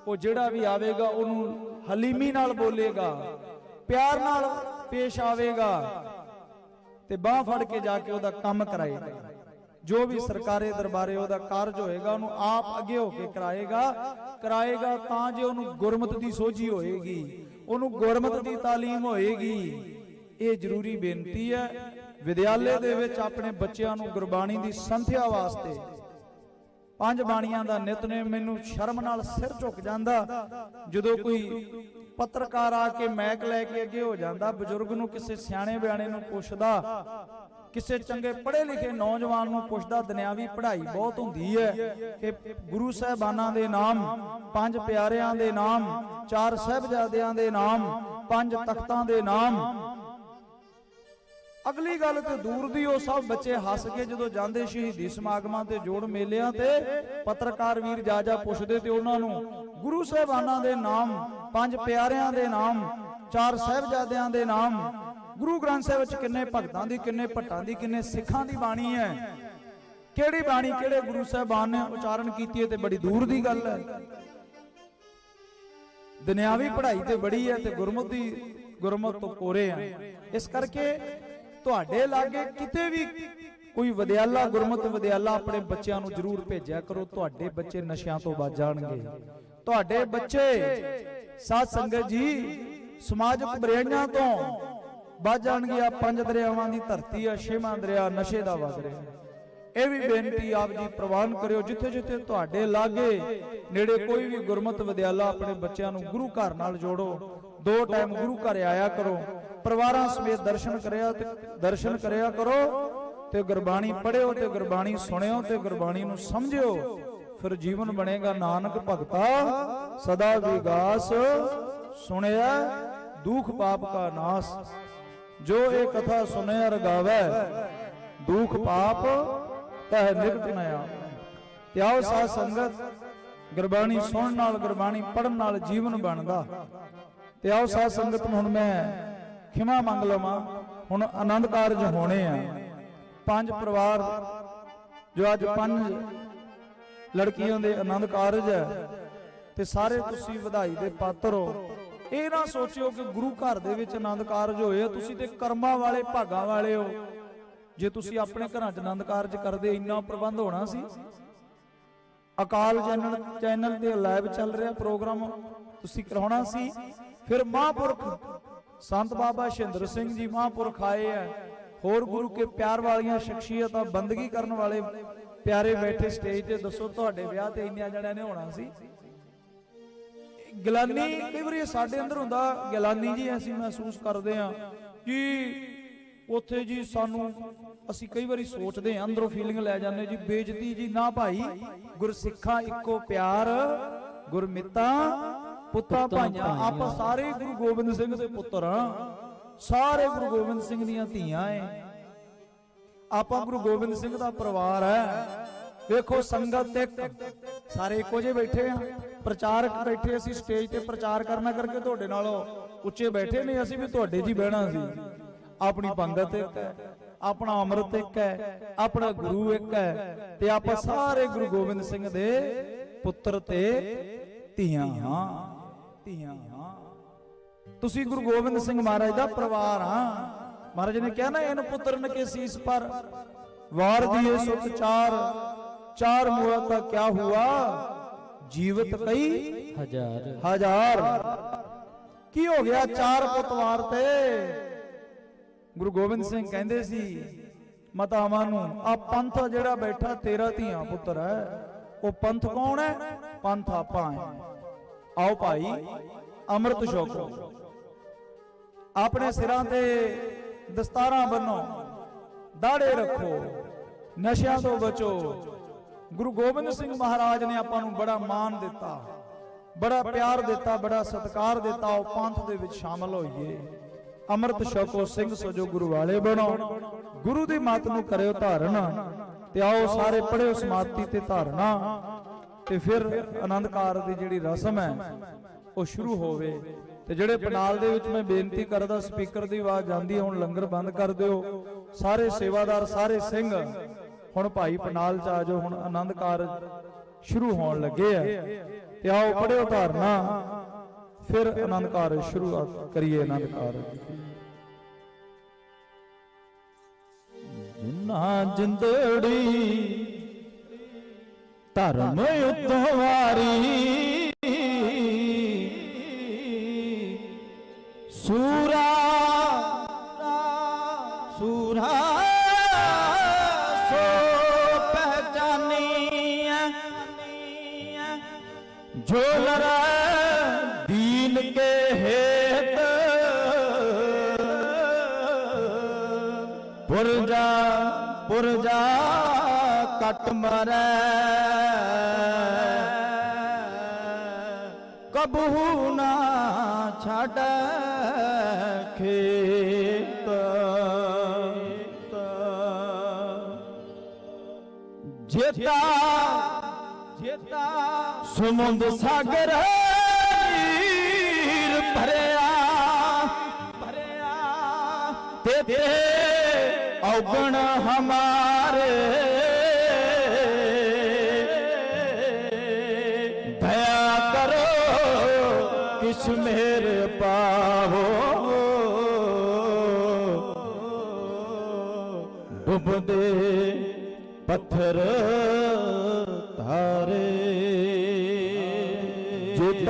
ਉਹ ਜਿਹੜਾ ਵੀ ਆਵੇਗਾ ਉਹਨੂੰ ਹਲੀਮੀ ਨਾਲ ਬੋਲੇਗਾ, ਪਿਆਰ ਨਾਲ ਪੇਸ਼ ਆਵੇਗਾ ਤੇ ਬਾਹ ਫੜ ਕੇ ਜਾ ਕੇ ਉਹਦਾ ਕੰਮ ਕਰਾਏਗਾ। ਜੋ ਵੀ ਸਰਕਾਰੇ ਦਰਬਾਰੇ ਉਹਦਾ ਕਾਰਜ ਹੋਏਗਾ, ਉਹਨੂੰ ਆਪ ਅੱਗੇ ਹੋ ਕੇ ਕਰਾਏਗਾ ਤਾਂ ਜੇ ਉਹਨੂੰ ਗੁਰਮਤ ਦੀ ਸੋਝੀ ਹੋਏਗੀ, ਉਹਨੂੰ ਗੁਰਮਤ ਦੀ ਤਾਲੀਮ ਹੋਏਗੀ। ਇਹ ਜ਼ਰੂਰੀ ਬੇਨਤੀ ਹੈ। ਵਿਦਿਆਲੇ ਦੇ ਵਿੱਚ ਆਪਣੇ ਬੱਚਿਆਂ ਨੂੰ ਗੁਰਬਾਣੀ ਦੀ ਸੰਥਿਆ ਵਾਸਤੇ 5 ਬਾਣੀਆਂ ਦਾ ਨਿਤਨੇਮ, ਮੈਨੂੰ ਸ਼ਰਮ ਨਾਲ ਸਿਰ ਝੁਕ ਜਾਂਦਾ ਜਦੋਂ ਕੋਈ ਪੱਤਰਕਾਰ ਆ ਕੇ ਮੈਕ ਲੈ ਕੇ ਅੱਗੇ ਹੋ ਜਾਂਦਾ, ਬਜ਼ੁਰਗ ਨੂੰ, ਕਿਸੇ ਸਿਆਣੇ ਬਿਆਣੇ ਨੂੰ ਪੁੱਛਦਾ, ਕਿਸੇ ਚੰਗੇ ਪੜ੍ਹੇ ਲਿਖੇ ਨੌਜਵਾਨ ਨੂੰ ਪੁੱਛਦਾ। ਦੁਨਿਆਵੀ ਪੜ੍ਹਾਈ ਬਹੁਤ ਹੁੰਦੀ ਹੈ ਕਿ ਗੁਰੂ ਸਾਹਿਬਾਨਾਂ ਦੇ ਨਾਮ, 5 ਪਿਆਰਿਆਂ ਦੇ ਨਾਮ, 4 ਸਾਹਿਬਜ਼ਾਦਿਆਂ ਦੇ ਨਾਮ, 5 ਤਖਤਾਂ ਦੇ ਨਾਮ। ਅਗਲੀ ਗੱਲ ਤੇ ਦੂਰ ਦੀ, ਉਹ ਸਭ ਬੱਚੇ ਹੱਸ ਕੇ ਜਦੋਂ ਜਾਂਦੇ ਸ਼ਹੀਦੀ ਸਮਾਗਮਾਂ ਤੇ ਜੋੜ ਮੇਲਿਆਂ ਤੇ, ਪੱਤਰਕਾਰ ਵੀਰ ਜਾ ਪੁੱਛਦੇ ਤੇ ਉਹਨਾਂ ਨੂੰ ਗੁਰੂ ਸਾਹਿਬਾਨਾਂ ਦੇ ਨਾਮ, 5 ਪਿਆਰਿਆਂ ਦੇ ਨਾਮ, 4 ਸਾਹਿਬਜ਼ਾਦਿਆਂ ਦੇ ਨਾਮ, ਗੁਰੂ ਗ੍ਰੰਥ ਸਾਹਿਬ ਵਿੱਚ ਕਿੰਨੇ ਭਗਤਾਂ ਦੀ, ਕਿੰਨੇ ਭੱਟਾਂ ਦੀ, ਕਿੰਨੇ ਸਿੱਖਾਂ ਦੀ ਬਾਣੀ ਹੈ, ਕਿਹੜੀ ਬਾਣੀ ਕਿਹੜੇ ਗੁਰੂ ਸਾਹਿਬਾਨ ਨੇ ਉਚਾਰਨ ਕੀਤੀ ਹੈ, ਤੇ ਬੜੀ ਦੂਰ ਦੀ ਗੱਲ ਹੈ। ਦੁਨਿਆਵੀ ਪੜ੍ਹਾਈ ਤੇ ਬੜੀ ਹੈ ਤੇ ਗੁਰਮਤ ਤੋਂ ਕੋਰੇ ਆ। ਇਸ ਕਰਕੇ ਤੁਹਾਡੇ ਲਾਗੇ ਕਿਤੇ ਵੀ ਕੋਈ ਵਿਦਿਆਲਾ, ਗੁਰਮਤ ਵਿਦਿਆਲਾ, ਆਪਣੇ ਬੱਚਿਆਂ ਨੂੰ ਜ਼ਰੂਰ ਭੇਜਿਆ ਕਰੋ। ਤੁਹਾਡੇ ਬੱਚੇ ਨਸ਼ਿਆਂ ਤੋਂ ਬਚ ਜਾਣਗੇ। ਤੁਹਾਡੇ ਬੱਚੇ ਸਾਧ ਸੰਗਤ ਜੀ ਸਮਾਜਿਕ ਬੁਰਾਈਆਂ ਤੋਂ, ਵੱਜ ਜਾਣਗੇ। ਆ 5 ਦਰਿਆਵਾਂ ਦੀ ਧਰਤੀ ਆ, 6ਵਾਂ ਦਰਿਆ ਨਸ਼ੇ ਦਾ ਵਗ ਰਿਹਾ। ਇਹ ਵੀ ਬੇਨਤੀ ਆਪ ਜੀ ਪ੍ਰਵਾਨ ਕਰਿਓ, ਜਿੱਥੇ ਜਿੱਥੇ ਤੁਹਾਡੇ ਲਾਗੇ ਨੇੜੇ ਕੋਈ ਵੀ ਗੁਰਮਤਿ ਵਿਦਿਆਲਾ, ਆਪਣੇ ਬੱਚਿਆਂ ਨੂੰ ਗੁਰੂ ਘਰ ਨਾਲ ਜੋੜੋ। 2 ਟਾਈਮ ਗੁਰੂ ਘਰ ਆਇਆ ਕਰੋ, ਪਰਿਵਾਰਾਂ ਸਮੇਤ ਦਰਸ਼ਨ ਕਰਿਆ ਕਰੋ ਤੇ ਗੁਰਬਾਣੀ ਪੜ੍ਹਿਓ ਤੇ ਗੁਰਬਾਣੀ ਸੁਣਿਓ ਤੇ ਗੁਰਬਾਣੀ ਨੂੰ ਸਮਝਿਓ। ਫਿਰ ਜੀਵਨ ਬਣੇਗਾ ਨਾਨਕ ਭਗਤਾ ਸਦਾ ਵਿਗਾਸ, ਸੁਣਿਆ ਦੁਖ ਪਾਪ ਕਾ ਨਾਸ। ਜੋ ਇਹ ਕਥਾ ਸੁਣਿਆ ਰਗਾਵੈ, ਦੁਖ ਪਾਪ ਤਹਿ ਨਿਕਟ ਨ ਆਵੇ। ਤੇ ਆਓ ਸਾਧ ਸੰਗਤ, ਗੁਰਬਾਣੀ ਸੁਣਨ ਨਾਲ, ਗੁਰਬਾਣੀ ਪੜਨ ਨਾਲ ਜੀਵਨ ਬਣਦਾ। ਤੇ ਆਓ ਸਾਧ ਸੰਗਤ, ਹੁਣ ਮੈਂ ਖਿਮਾ ਮੰਗ ਲਵਾਂ। ਹੁਣ ਆਨੰਦ ਕਾਰਜ ਹੋਣੇ ਆ। 5 ਪਰਿਵਾਰ ਜੋ ਅੱਜ 5 ਲੜਕੀਆਂ ਦੇ ਆਨੰਦ ਕਾਰਜ ਹੈ ਤੇ ਸਾਰੇ ਤੁਸੀਂ ਵਧਾਈ ਦੇ ਪਾਤਰ ਹੋ। ਇਹ ਨਾ ਸੋਚਿਓ ਕਿ ਗੁਰੂ ਘਰ ਦੇ ਵਿੱਚ ਆਨੰਦ ਕਾਰਜ ਹੋਏ, ਤੁਸੀਂ ਤੇ ਕਰਮਾਂ ਵਾਲੇ, ਭਾਗਾਂ ਵਾਲੇ ਹੋ। ਜੇ ਤੁਸੀਂ ਆਪਣੇ ਘਰਾਂ 'ਚ ਆਨੰਦ ਕਾਰਜ ਕਰਦੇ, ਇੰਨਾ ਪ੍ਰਬੰਧ ਹੋਣਾ ਸੀ। ਅਕਾਲ ਚੈਨਲ ਤੇ ਲਾਈਵ ਚੱਲ ਰਿਹਾ ਪ੍ਰੋਗਰਾਮ, ਤੁਸੀਂ ਕਰਾਉਣਾ ਸੀ। ਫਿਰ ਮਹਾਂਪੁਰਖ ਸੰਤ ਬਾਬਾ ਸ਼ਿੰਦਰ ਸਿੰਘ ਜੀ ਮਹਾਂਪੁਰਖ ਆਏ ਆ, ਹੋਰ ਗੁਰੂ ਕੇ ਪਿਆਰ ਵਾਲੀਆਂ ਸ਼ਖਸੀਅਤਾਂ, ਬੰਦਗੀ ਕਰਨ ਵਾਲੇ ਪਿਆਰੇ ਬੈਠੇ ਸਟੇਜ ਤੇ। ਦੱਸੋ ਤੁਹਾਡੇ ਵਿਆਹ ਤੇ ਇੰਨਿਆਂ ਜਣਿਆਂ ਨੇ ਹੋਣਾ ਸੀ? ਗਿਲਾਨੀ ਕਈ ਵਾਰੀ ਸਾਡੇ ਅੰਦਰ ਹੁੰਦਾ, ਗਿਲਾਨੀ ਜੀ ਅਸੀਂ ਮਹਿਸੂਸ ਕਰਦੇ ਆ ਕਿ ਉੱਥੇ ਜੀ ਸਾਨੂੰ, ਅਸੀਂ ਕਈ ਵਾਰੀ ਸੋਚਦੇ ਆ, ਅੰਦਰੋਂ ਫੀਲਿੰਗ ਲੈ ਜਾਂਦੇ ਜੀ, ਬੇਇੱਜ਼ਤੀ ਜੀ। ਨਾ ਭਾਈ, ਗੁਰਸਿੱਖਾਂ ਇੱਕੋ ਪਿਆਰ, ਗੁਰਮਿੱਤਾਂ ਪੁੱਤਾਂ ਭਾਈਆਂ। ਆਪਾਂ ਸਾਰੇ ਗੁਰੂ ਗੋਬਿੰਦ ਸਿੰਘ ਦੇ ਪੁੱਤਰ ਆ, ਸਾਰੇ ਗੁਰੂ ਗੋਬਿੰਦ ਸਿੰਘ ਦੀਆਂ ਧੀਆਂ ਏ। ਆਪਾਂ ਗੁਰੂ ਗੋਬਿੰਦ ਸਿੰਘ ਦਾ ਪਰਿਵਾਰ ਹੈ। ਵੇਖੋ ਸੰਗਤ ਇੱਕ, ਸਾਰੇ ਇੱਕੋ ਜਿਹੇ ਬੈਠੇ ਆ। ਪ੍ਰਚਾਰਕ ਬੈਠੇ, ਅਸੀਂ ਸਟੇਜ ਤੇ ਪ੍ਰਚਾਰ ਕਰਨਾ ਕਰਕੇ ਤੁਹਾਡੇ ਨਾਲੋਂ ਉੱਚੇ ਬੈਠੇ ਨੇ। ਅਸੀਂ ਵੀ ਤੁਹਾਡੇ ਜੀ ਬਹਿਣਾ ਸੀ। ਆਪਣੀ ਪੰਗਤ ਇੱਕ ਹੈ, ਆਪਣਾ ਅੰਮ੍ਰਿਤ ਇੱਕ ਹੈ, ਆਪਣਾ ਗੁਰੂ ਇੱਕ ਹੈ, ਤੇ ਆਪਾਂ ਸਾਰੇ ਗੁਰੂ ਗੋਬਿੰਦ ਸਿੰਘ ਦੇ ਪੁੱਤਰ ਤੇ ਧੀਆਂ ਹਾਂ। ਧੀਆਂ ਹਾਂ। ਤੁਸੀਂ ਗੁਰੂ ਗੋਬਿੰਦ ਸਿੰਘ ਮਹਾਰਾਜ ਦਾ ਪਰਿਵਾਰ ਆ। ਮਹਾਰਾਜ ਨੇ ਕਿਹਾ ਨਾ, ਇਹਨ ਪੁੱਤਰਨ ਕੇ ਸੀਸ ਪਰ ਵਾਰ ਦੀਏ ਸੁਤ ਚਾਰ, ਚਾਰ ਮੁਆ ਤਾਂ ਕਿਆ ਹੁਆ, ਜੀਵਤ ਕਈ ਹਜ਼ਾਰ। ਕੀ ਹੋ ਗਿਆ 4 ਪੁੱਤ ਵਾਰ ਤੇ? ਗੁਰੂ ਗੋਬਿੰਦ ਸਿੰਘ ਕਹਿੰਦੇ ਸੀ ਮਾਤਾਵਾਂ ਨੂੰ, ਆ ਪੰਥ ਜਿਹੜਾ ਬੈਠਾ ਤੇਰਾ ਧੀਆਂ ਪੁੱਤਰ ਹੈ। ਉਹ ਪੰਥ ਕੌਣ ਹੈ? ਪੰਥ ਆਪਾਂ ਹੈ। ਆਓ ਭਾਈ ਅੰਮ੍ਰਿਤ ਛਕੋ, ਆਪਣੇ ਸਿਰਾਂ ਤੇ ਦਸਤਾਰਾਂ ਬੰਨੋ, ਦਾੜੇ ਰੱਖੋ, ਨਸ਼ਿਆਂ ਤੋਂ ਬਚੋ। ਗੁਰੂ ਗੋਬਿੰਦ ਸਿੰਘ ਮਹਾਰਾਜ ਨੇ ਆਪਾਂ ਨੂੰ ਬੜਾ ਮਾਣ ਦਿੱਤਾ, ਬੜਾ ਪਿਆਰ ਦਿੱਤਾ, ਬੜਾ ਸਤਿਕਾਰ ਦਿੱਤਾ। ਉਹ ਪੰਥ ਦੇ ਵਿੱਚ ਸ਼ਾਮਲ ਹੋਈਏ। ਅੰਮ੍ਰਿਤ ਛਕੋ, ਸਿੰਘ ਸਜੋ, ਗੁਰੂ ਵਾਲੇ ਬਣੋ, ਗੁਰੂ ਦੀ ਮੱਤ ਨੂੰ ਕਰਿਓ ਧਾਰਨ। ਤੇ ਆਓ ਸਾਰੇ ਪੜਿਓ ਸਮਾਪਤੀ ਤੇ ਧਾਰਨਾ, ਤੇ ਫਿਰ ਆਨੰਦ ਕਾਰਜ ਦੀ ਜਿਹੜੀ ਰਸਮ ਹੈ ਉਹ ਸ਼ੁਰੂ ਹੋਵੇ। ਤੇ ਜਿਹੜੇ ਪੰਡਾਲ ਦੇ ਵਿੱਚ ਮੈਂ ਬੇਨਤੀ ਕਰਦਾ, ਸਪੀਕਰ ਦੀ ਆਵਾਜ਼ ਜਾਂਦੀ, ਹੁਣ ਲੰਗਰ ਬੰਦ ਕਰ ਦਿਓ। ਸਾਰੇ ਸੇਵਾਦਾਰ, ਸਾਰੇ ਸਿੰਘ ਹੁਣ ਭਾਈ ਪੰਡਾਲ ਚ ਆ ਜਾਓ। ਹੁਣ ਆਨੰਦ ਕਾਰਜ ਸ਼ੁਰੂ ਹੋਣ ਲੱਗੇ ਆ। ਤੇ ਆਓ ਪੜਿਓ ਧਾਰਨਾ, ਫਿਰ ਆਨੰਦ ਕਾਰਜ ਸ਼ੁਰੂ ਕਰੀਏ। ਆਨੰਦ ਕਾਰਜ ਜਿਨਾ ਜਿੰਦੜੀ ਧਰਮ ਉਤੋਂ ਵਾਰੀ, ਸੂਰਾ ਸੂਰਾ ਸੋ ਪਹਿਚਾਨੀਐ, ਜੋ ਲੜਾ ਦੀਨ ਕੇ ਹੇਤ, ਪੁਰਜਾ ਪੁਰਜਾ ਕਟ ਮਰੈ, ਕਬਹੂ ਨਾ ਛਾੜੈ ਖੇਤ। ਜੇਤਾ ਜੇਤਾ ਸਮੁੰਦ ਸਾਗਰ ਨੀਰ ਭਰਿਆ, ਭਰਿਆ ਤੇ ਔਗਣ ਹਮਾਰੇ, ਦਇਆ ਕਰੋ ਕਿਛ ਮੇਰ ਪਾਵੋ, ਡੁੱਬਦੇ ਪੱਥਰ ਤਾਰੇ। ਜੇਤਾ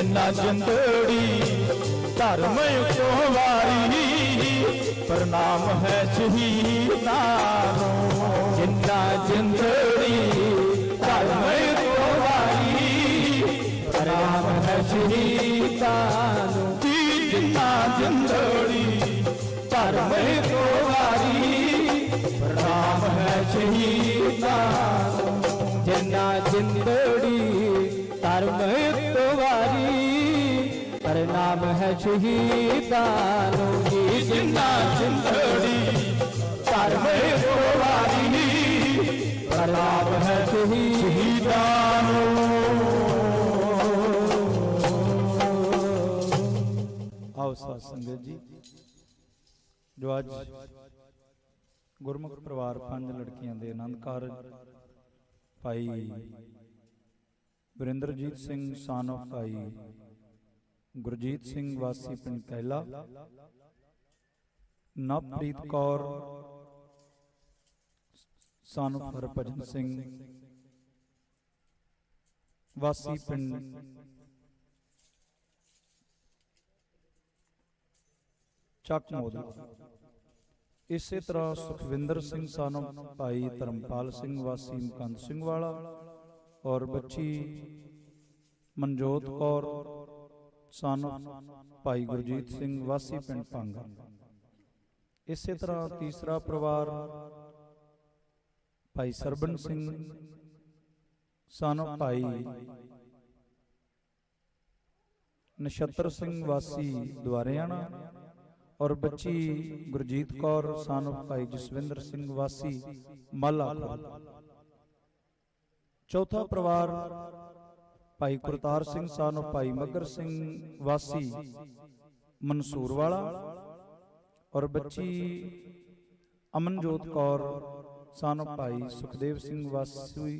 जिन्ना जिंदड़ी धर्म को वारी प्रणाम है शहीदां जिन्ना जिंदड़ी धर्म को वारी प्रणाम है शहीदां जिन्ना जिंदड़ी धर्म को वारी प्रणाम है शहीदां जिन्ना जिंदड़ी धर्म को वारी प्रणाम है शहीदां जिन्ना जिंदड़ी धर्म को वारी प्रणाम है शहीदां। आओ साध संगत जी, जो आज गुरमुख परिवार 5 लड़कियां दे आनंद कारज भाई वरिंदरजीत सिंह सन ऑफ भाई गुरजीत सिंह वासी पिंड कैला, नवप्रीत कौर सन ऑफ हरभजन सिंह वासी पिंड ਚੱਕ ਮੋਦਲਾ, ਇਸੇ ਤਰ੍ਹਾਂ ਸੁਖਵਿੰਦਰ ਸਿੰਘ सन ऑफ ਭਾਈ ਧਰਮਪਾਲ ਸਿੰਘ ਵਾਸੀ ਮੁਕੰਦ ਸਿੰਘ ਵਾਲਾ ਔਰ ਬੱਚੀ ਮਨਜੋਤ ਕੌਰ सन ऑफ ਭਾਈ ਗੁਰਜੀਤ ਸਿੰਘ ਵਾਸੀ ਪਿੰਡ ਭਾਂਗਾ। ਇਸੇ ਤਰ੍ਹਾਂ ਤੀਸਰਾ ਪਰਿਵਾਰ ਭਾਈ ਸਰਬਨ ਸਿੰਘ सन ऑफ ਭਾਈ ਨਛੱਤਰ ਸਿੰਘ ਵਾਸੀ ਦੁਆਰਿਆਣਾ और बच्ची गुरजीत कौर सन ऑफ भाई जसविंदर सिंह वासी माला। चौथा परिवार भाई गुरतार सिंह सन ऑफ भाई मगर सिंह वासी मंसूर वाला और बच्ची अमनजोत कौर सन ऑफ भाई सुखदेव सिंह वासी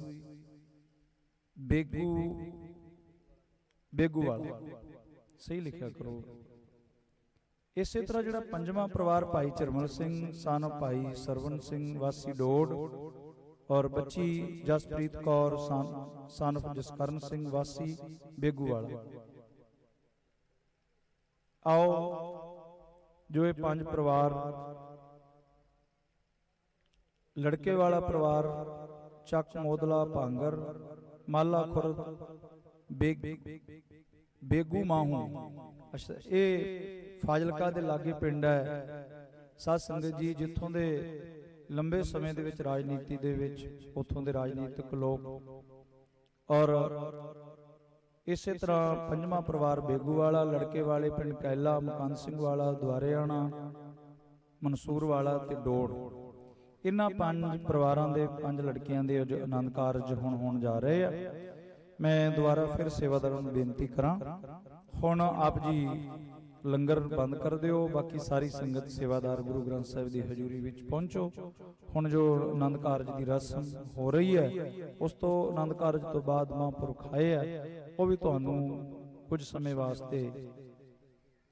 बेगू वाला। सही लिखा करो। इसे तरह जिहड़ा पंजवां परिवार भाई चरमल सिंह सन ऑफ भाई सरवन सिंह वासी डोड और बच्ची जसप्रीत कौर सन ऑफ जसकरण सिंह वासी बेगूवाला। आओ जो ये 5 परिवार लड़के वाला परिवार ਚੱਕ मोदला भांगर माला खुर्द बेगू माहू, अच्छा ये फाजिलका दे लागे पिंड है। साध संगत जी, जिथों दे लंबे समय दे विच राजनीति दे विच उत्थों दे राजनीतिक लोग और इसे तरह 5वां परिवार बेगू वाला लड़के वाले पिंड कैला मुकंद सिंह वाला द्वारेआना मंसूर वाला ते डोड़। इन्हां 5 परिवारां दे 5 लड़कियां दे जो आनंद कारज हुण होण जा रहे हैं। मैं दोबारा फिर सेवादारां नूं बेनती करां, हुण आप जी लंगर बंद कर दिओ, बाकी सारी संगत सेवादार गुरु ग्रंथ साहिब की हजूरी विच पहुंचो। हुण जो आनंद कारज की रस्म हो रही है उस तो आनंद कारज तो बाद महापुरख आए है, वो भी तुहानूं कुछ समय वास्ते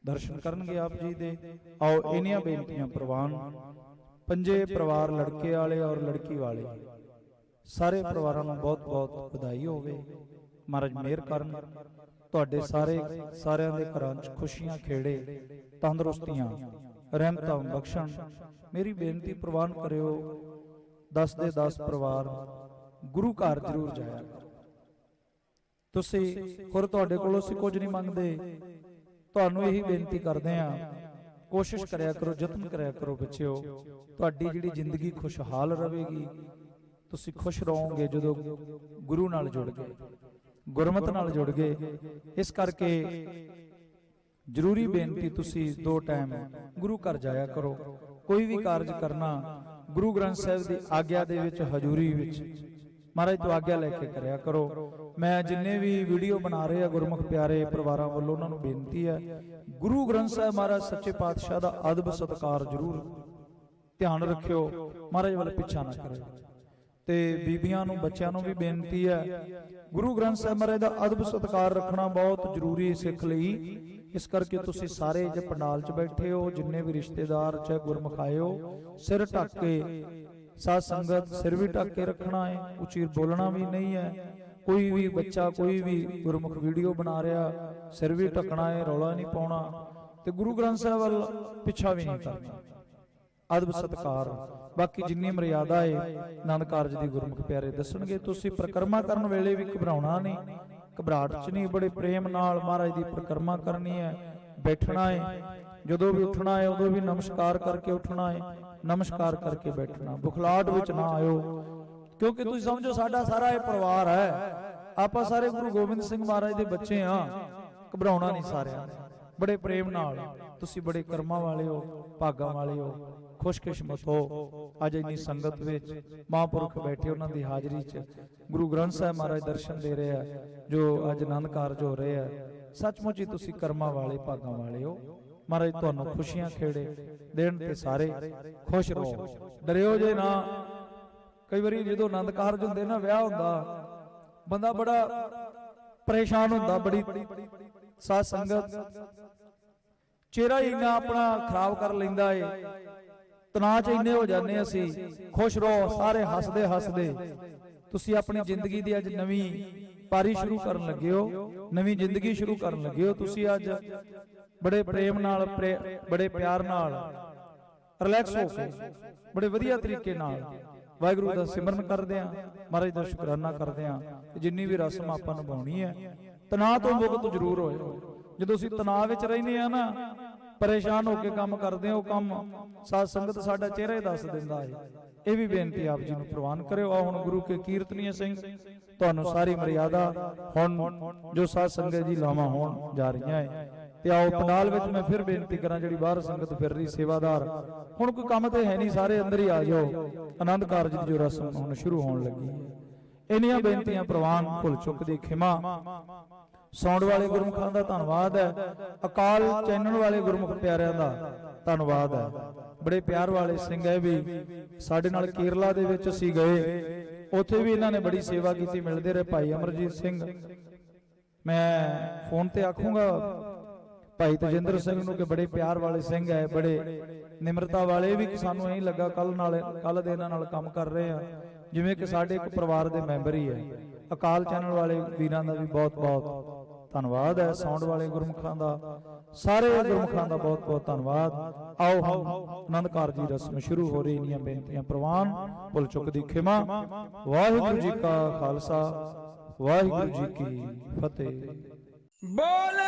दर्शन करनगे आप जी दे। आओ इन्हियां बेनतियां प्रवान। 5 परिवार लड़के वाले और लड़की वाले सारे परिवारां नूं बहुत बहुत बधाई होवे। महाराज मेहर करन, तुहाडे सारिਆਂ ਦੇ ਘਰਾਂ 'ਚ खुशियां खेड़े तंदुरुस्तियां रहमतां बख्शण। मेरी बेनती प्रवान करियो, 10 ਦੇ 10 परिवार गुरु घर जरूर जाया करो। तुसीं खुद तुहाडे कोलों ਅਸੀਂ कुछ नहीं मंगदे, ਤੁਹਾਨੂੰ ਇਹੀ ਬੇਨਤੀ ਕਰਦੇ ਆ, कोशिश करिया करो, यत्न करिया करो बच्चों, तुहाडी जिहड़ी जिंदगी खुशहाल रहेगी, तुसीं खुश रहोगे जदों गुरु नाल जुड़ गए, गुरमत नाल जुड़ गए। इस करके जरूरी बेनती तुसीं 2 टाइम गुरु घर जाया करो। कोई भी कारज करना गुरु ग्रंथ साहिब की आग्या दे विच हजूरी विच महाराज तो आग्या लैके करिया करो। मैं जिन्ने भी वीडियो बना रहे हैं गुरमुख प्यारे परिवारों वालों उन्हां नूं बेनती है, गुरु ग्रंथ साहिब महाराज सच्चे पातशाह दा अदब सत्कार जरूर ध्यान रखियो, महाराज वाले पिछा ना करे। ते बीबियां नूं बच्चियां नूं भी बेनती है, गुरु ग्रंथ साहिब महाराज दा अदब सत्कार रखना बहुत जरूरी सिख लई। इस करके तुसीं सारे जे पंडाल च बैठे हो, जिन्ने भी रिश्तेदार चाहे गुरमुख आए हो, सिर ढक के साध संगत सिर भी ढक के रखना है, उची बोलना भी नहीं है। कोई भी बच्चा कोई भी गुरमुख वीडियो बना रहा सिर भी ढकना है, रौला नहीं पाउणा ते गुरु ग्रंथ साहिब वल पिछा भी नहीं करना। अदब सत्कार बाकी जिन्नी मर्यादा है आनंद कारज दी गुरमुख प्यारे दसणगे। तुसीं परिक्रमा करन वेले भी घबराउणा नहीं, घबराहट च नहीं, बड़े प्रेम नाल महाराज दी परिक्रमा करनी है, बैठना है, जदों भी उठना है उदों भी नमस्कार करके उठना है, नमस्कार करके बैठना, बुखलाहट विच ना आयो, क्योंकि तुसीं समझो साडा सारा ये परिवार है, आपां सारे गुरु गोबिंद सिंह महाराज दे बच्चे हाँ, घबराउणा नहीं सारिआं ने, बड़े प्रेम नाल तुसीं बड़े कर्मां वाले हो, भागां वाले हो, खुशकिस्मत हो। अज इन्नी संगत विच महापुरख बैठे उन्हां दी हाजरी च गुरु ग्रंथ साहिब महाराज दर्शन दे रहे हैं, जो अज आनंद कारज हो रहे हैं, सचमुच ही तुसीं कर्मां वाले भागां वाले हो। महाराज तुहानूं खुशियां खेड़े देण ते सारे खुश रहो, डरिओ जे ना। कई बारी जदों आनंद कारज हुंदे ना, विआह हुंदा, बंदा बड़ा परेशान हुंदा, बड़ी साध संगत चेहरा ही इन्ना अपना खराब कर लैंदा है, तनाव च इन्ने हो जाने असी। खुश रहो सारे, हसदे हसदे तुसी अपनी जिंदगी दी अज नवी पारी शुरू करन लगे हो, नवी जिंदगी शुरू करन लगे हो। तुसी अज बड़े प्रेम नाल, बड़े प्यार नाल, रिलैक्स हो के, बड़े वधिया तरीके नाल वाहिगुरू दा सिमरन करदे आ, महाराज दा शुकराना करदे आ। जिन्नी भी रस्म आपां निभाउणी है, तनाव तो मुक्त जरूर होए। जदों असीं तनाव विच रहिंदे आ ना, परेशान होकर काम करते हो, काम साध संगत साडा चेहरा ही दस दिंदा है। यह भी बेनती आप जी नूं प्रवान करिओ। आ हुण गुरु के कीर्तनीय सिंह तुहानूं सारी मर्यादा हुण जो साध संगत जी लावां होण जा रहीआं है, ते आओ पंडाल विच मैं फिर बेनती करां, जिहड़ी बाहर संगत फिर रही सेवादार, हुण कोई काम ते है नहीं, सारे अंदर ही आ जाओ, आनंद कारज दी जो रस्म हुण शुरू होण लगी है। इन्नियां बेनतियां प्रवान, भुल चुक दी खिमा। सौण वाले गुरमुखां दा धन्नवाद है, अकाल चैनण वाले गुरमुख प्यारिਆਂ ਦਾ ਧੰਨਵਾਦ है। बड़े प्यार वाले सिंह है भी साडे नाल केरला दे विच असीं गए, उत्थे भी इन्हां ने बड़ी सेवा कीती, मिलदे रहे। भाई अमरजीत सिंह, मैं फोन ते आखूंगा भाई तजिंदर सिंह नूं कि बड़े प्यार वाले सिंह है, बड़े निमरता वाले भी, कि सानूं इह लगा कल दे इन्हां नाल काम कर रहे हैं जिवें कि साडे एक परिवार दे मैंबर ही है। अकाल चैनल वाले वीरां दा भी बहुत बहुत धन्नवाद है। साउंड वाले गुरमुखां दा, सारे गुरमुखां दा बहुत बहुत धन्नवाद। आओ हम आनंद कारज दी रस्म शुरू हो रही, इन्नियां बेनतियां प्रवान, भुल चुक दी खिमा। वाहिगुरू जी का खालसा, वाहिगुरू जी की फतेह। बोले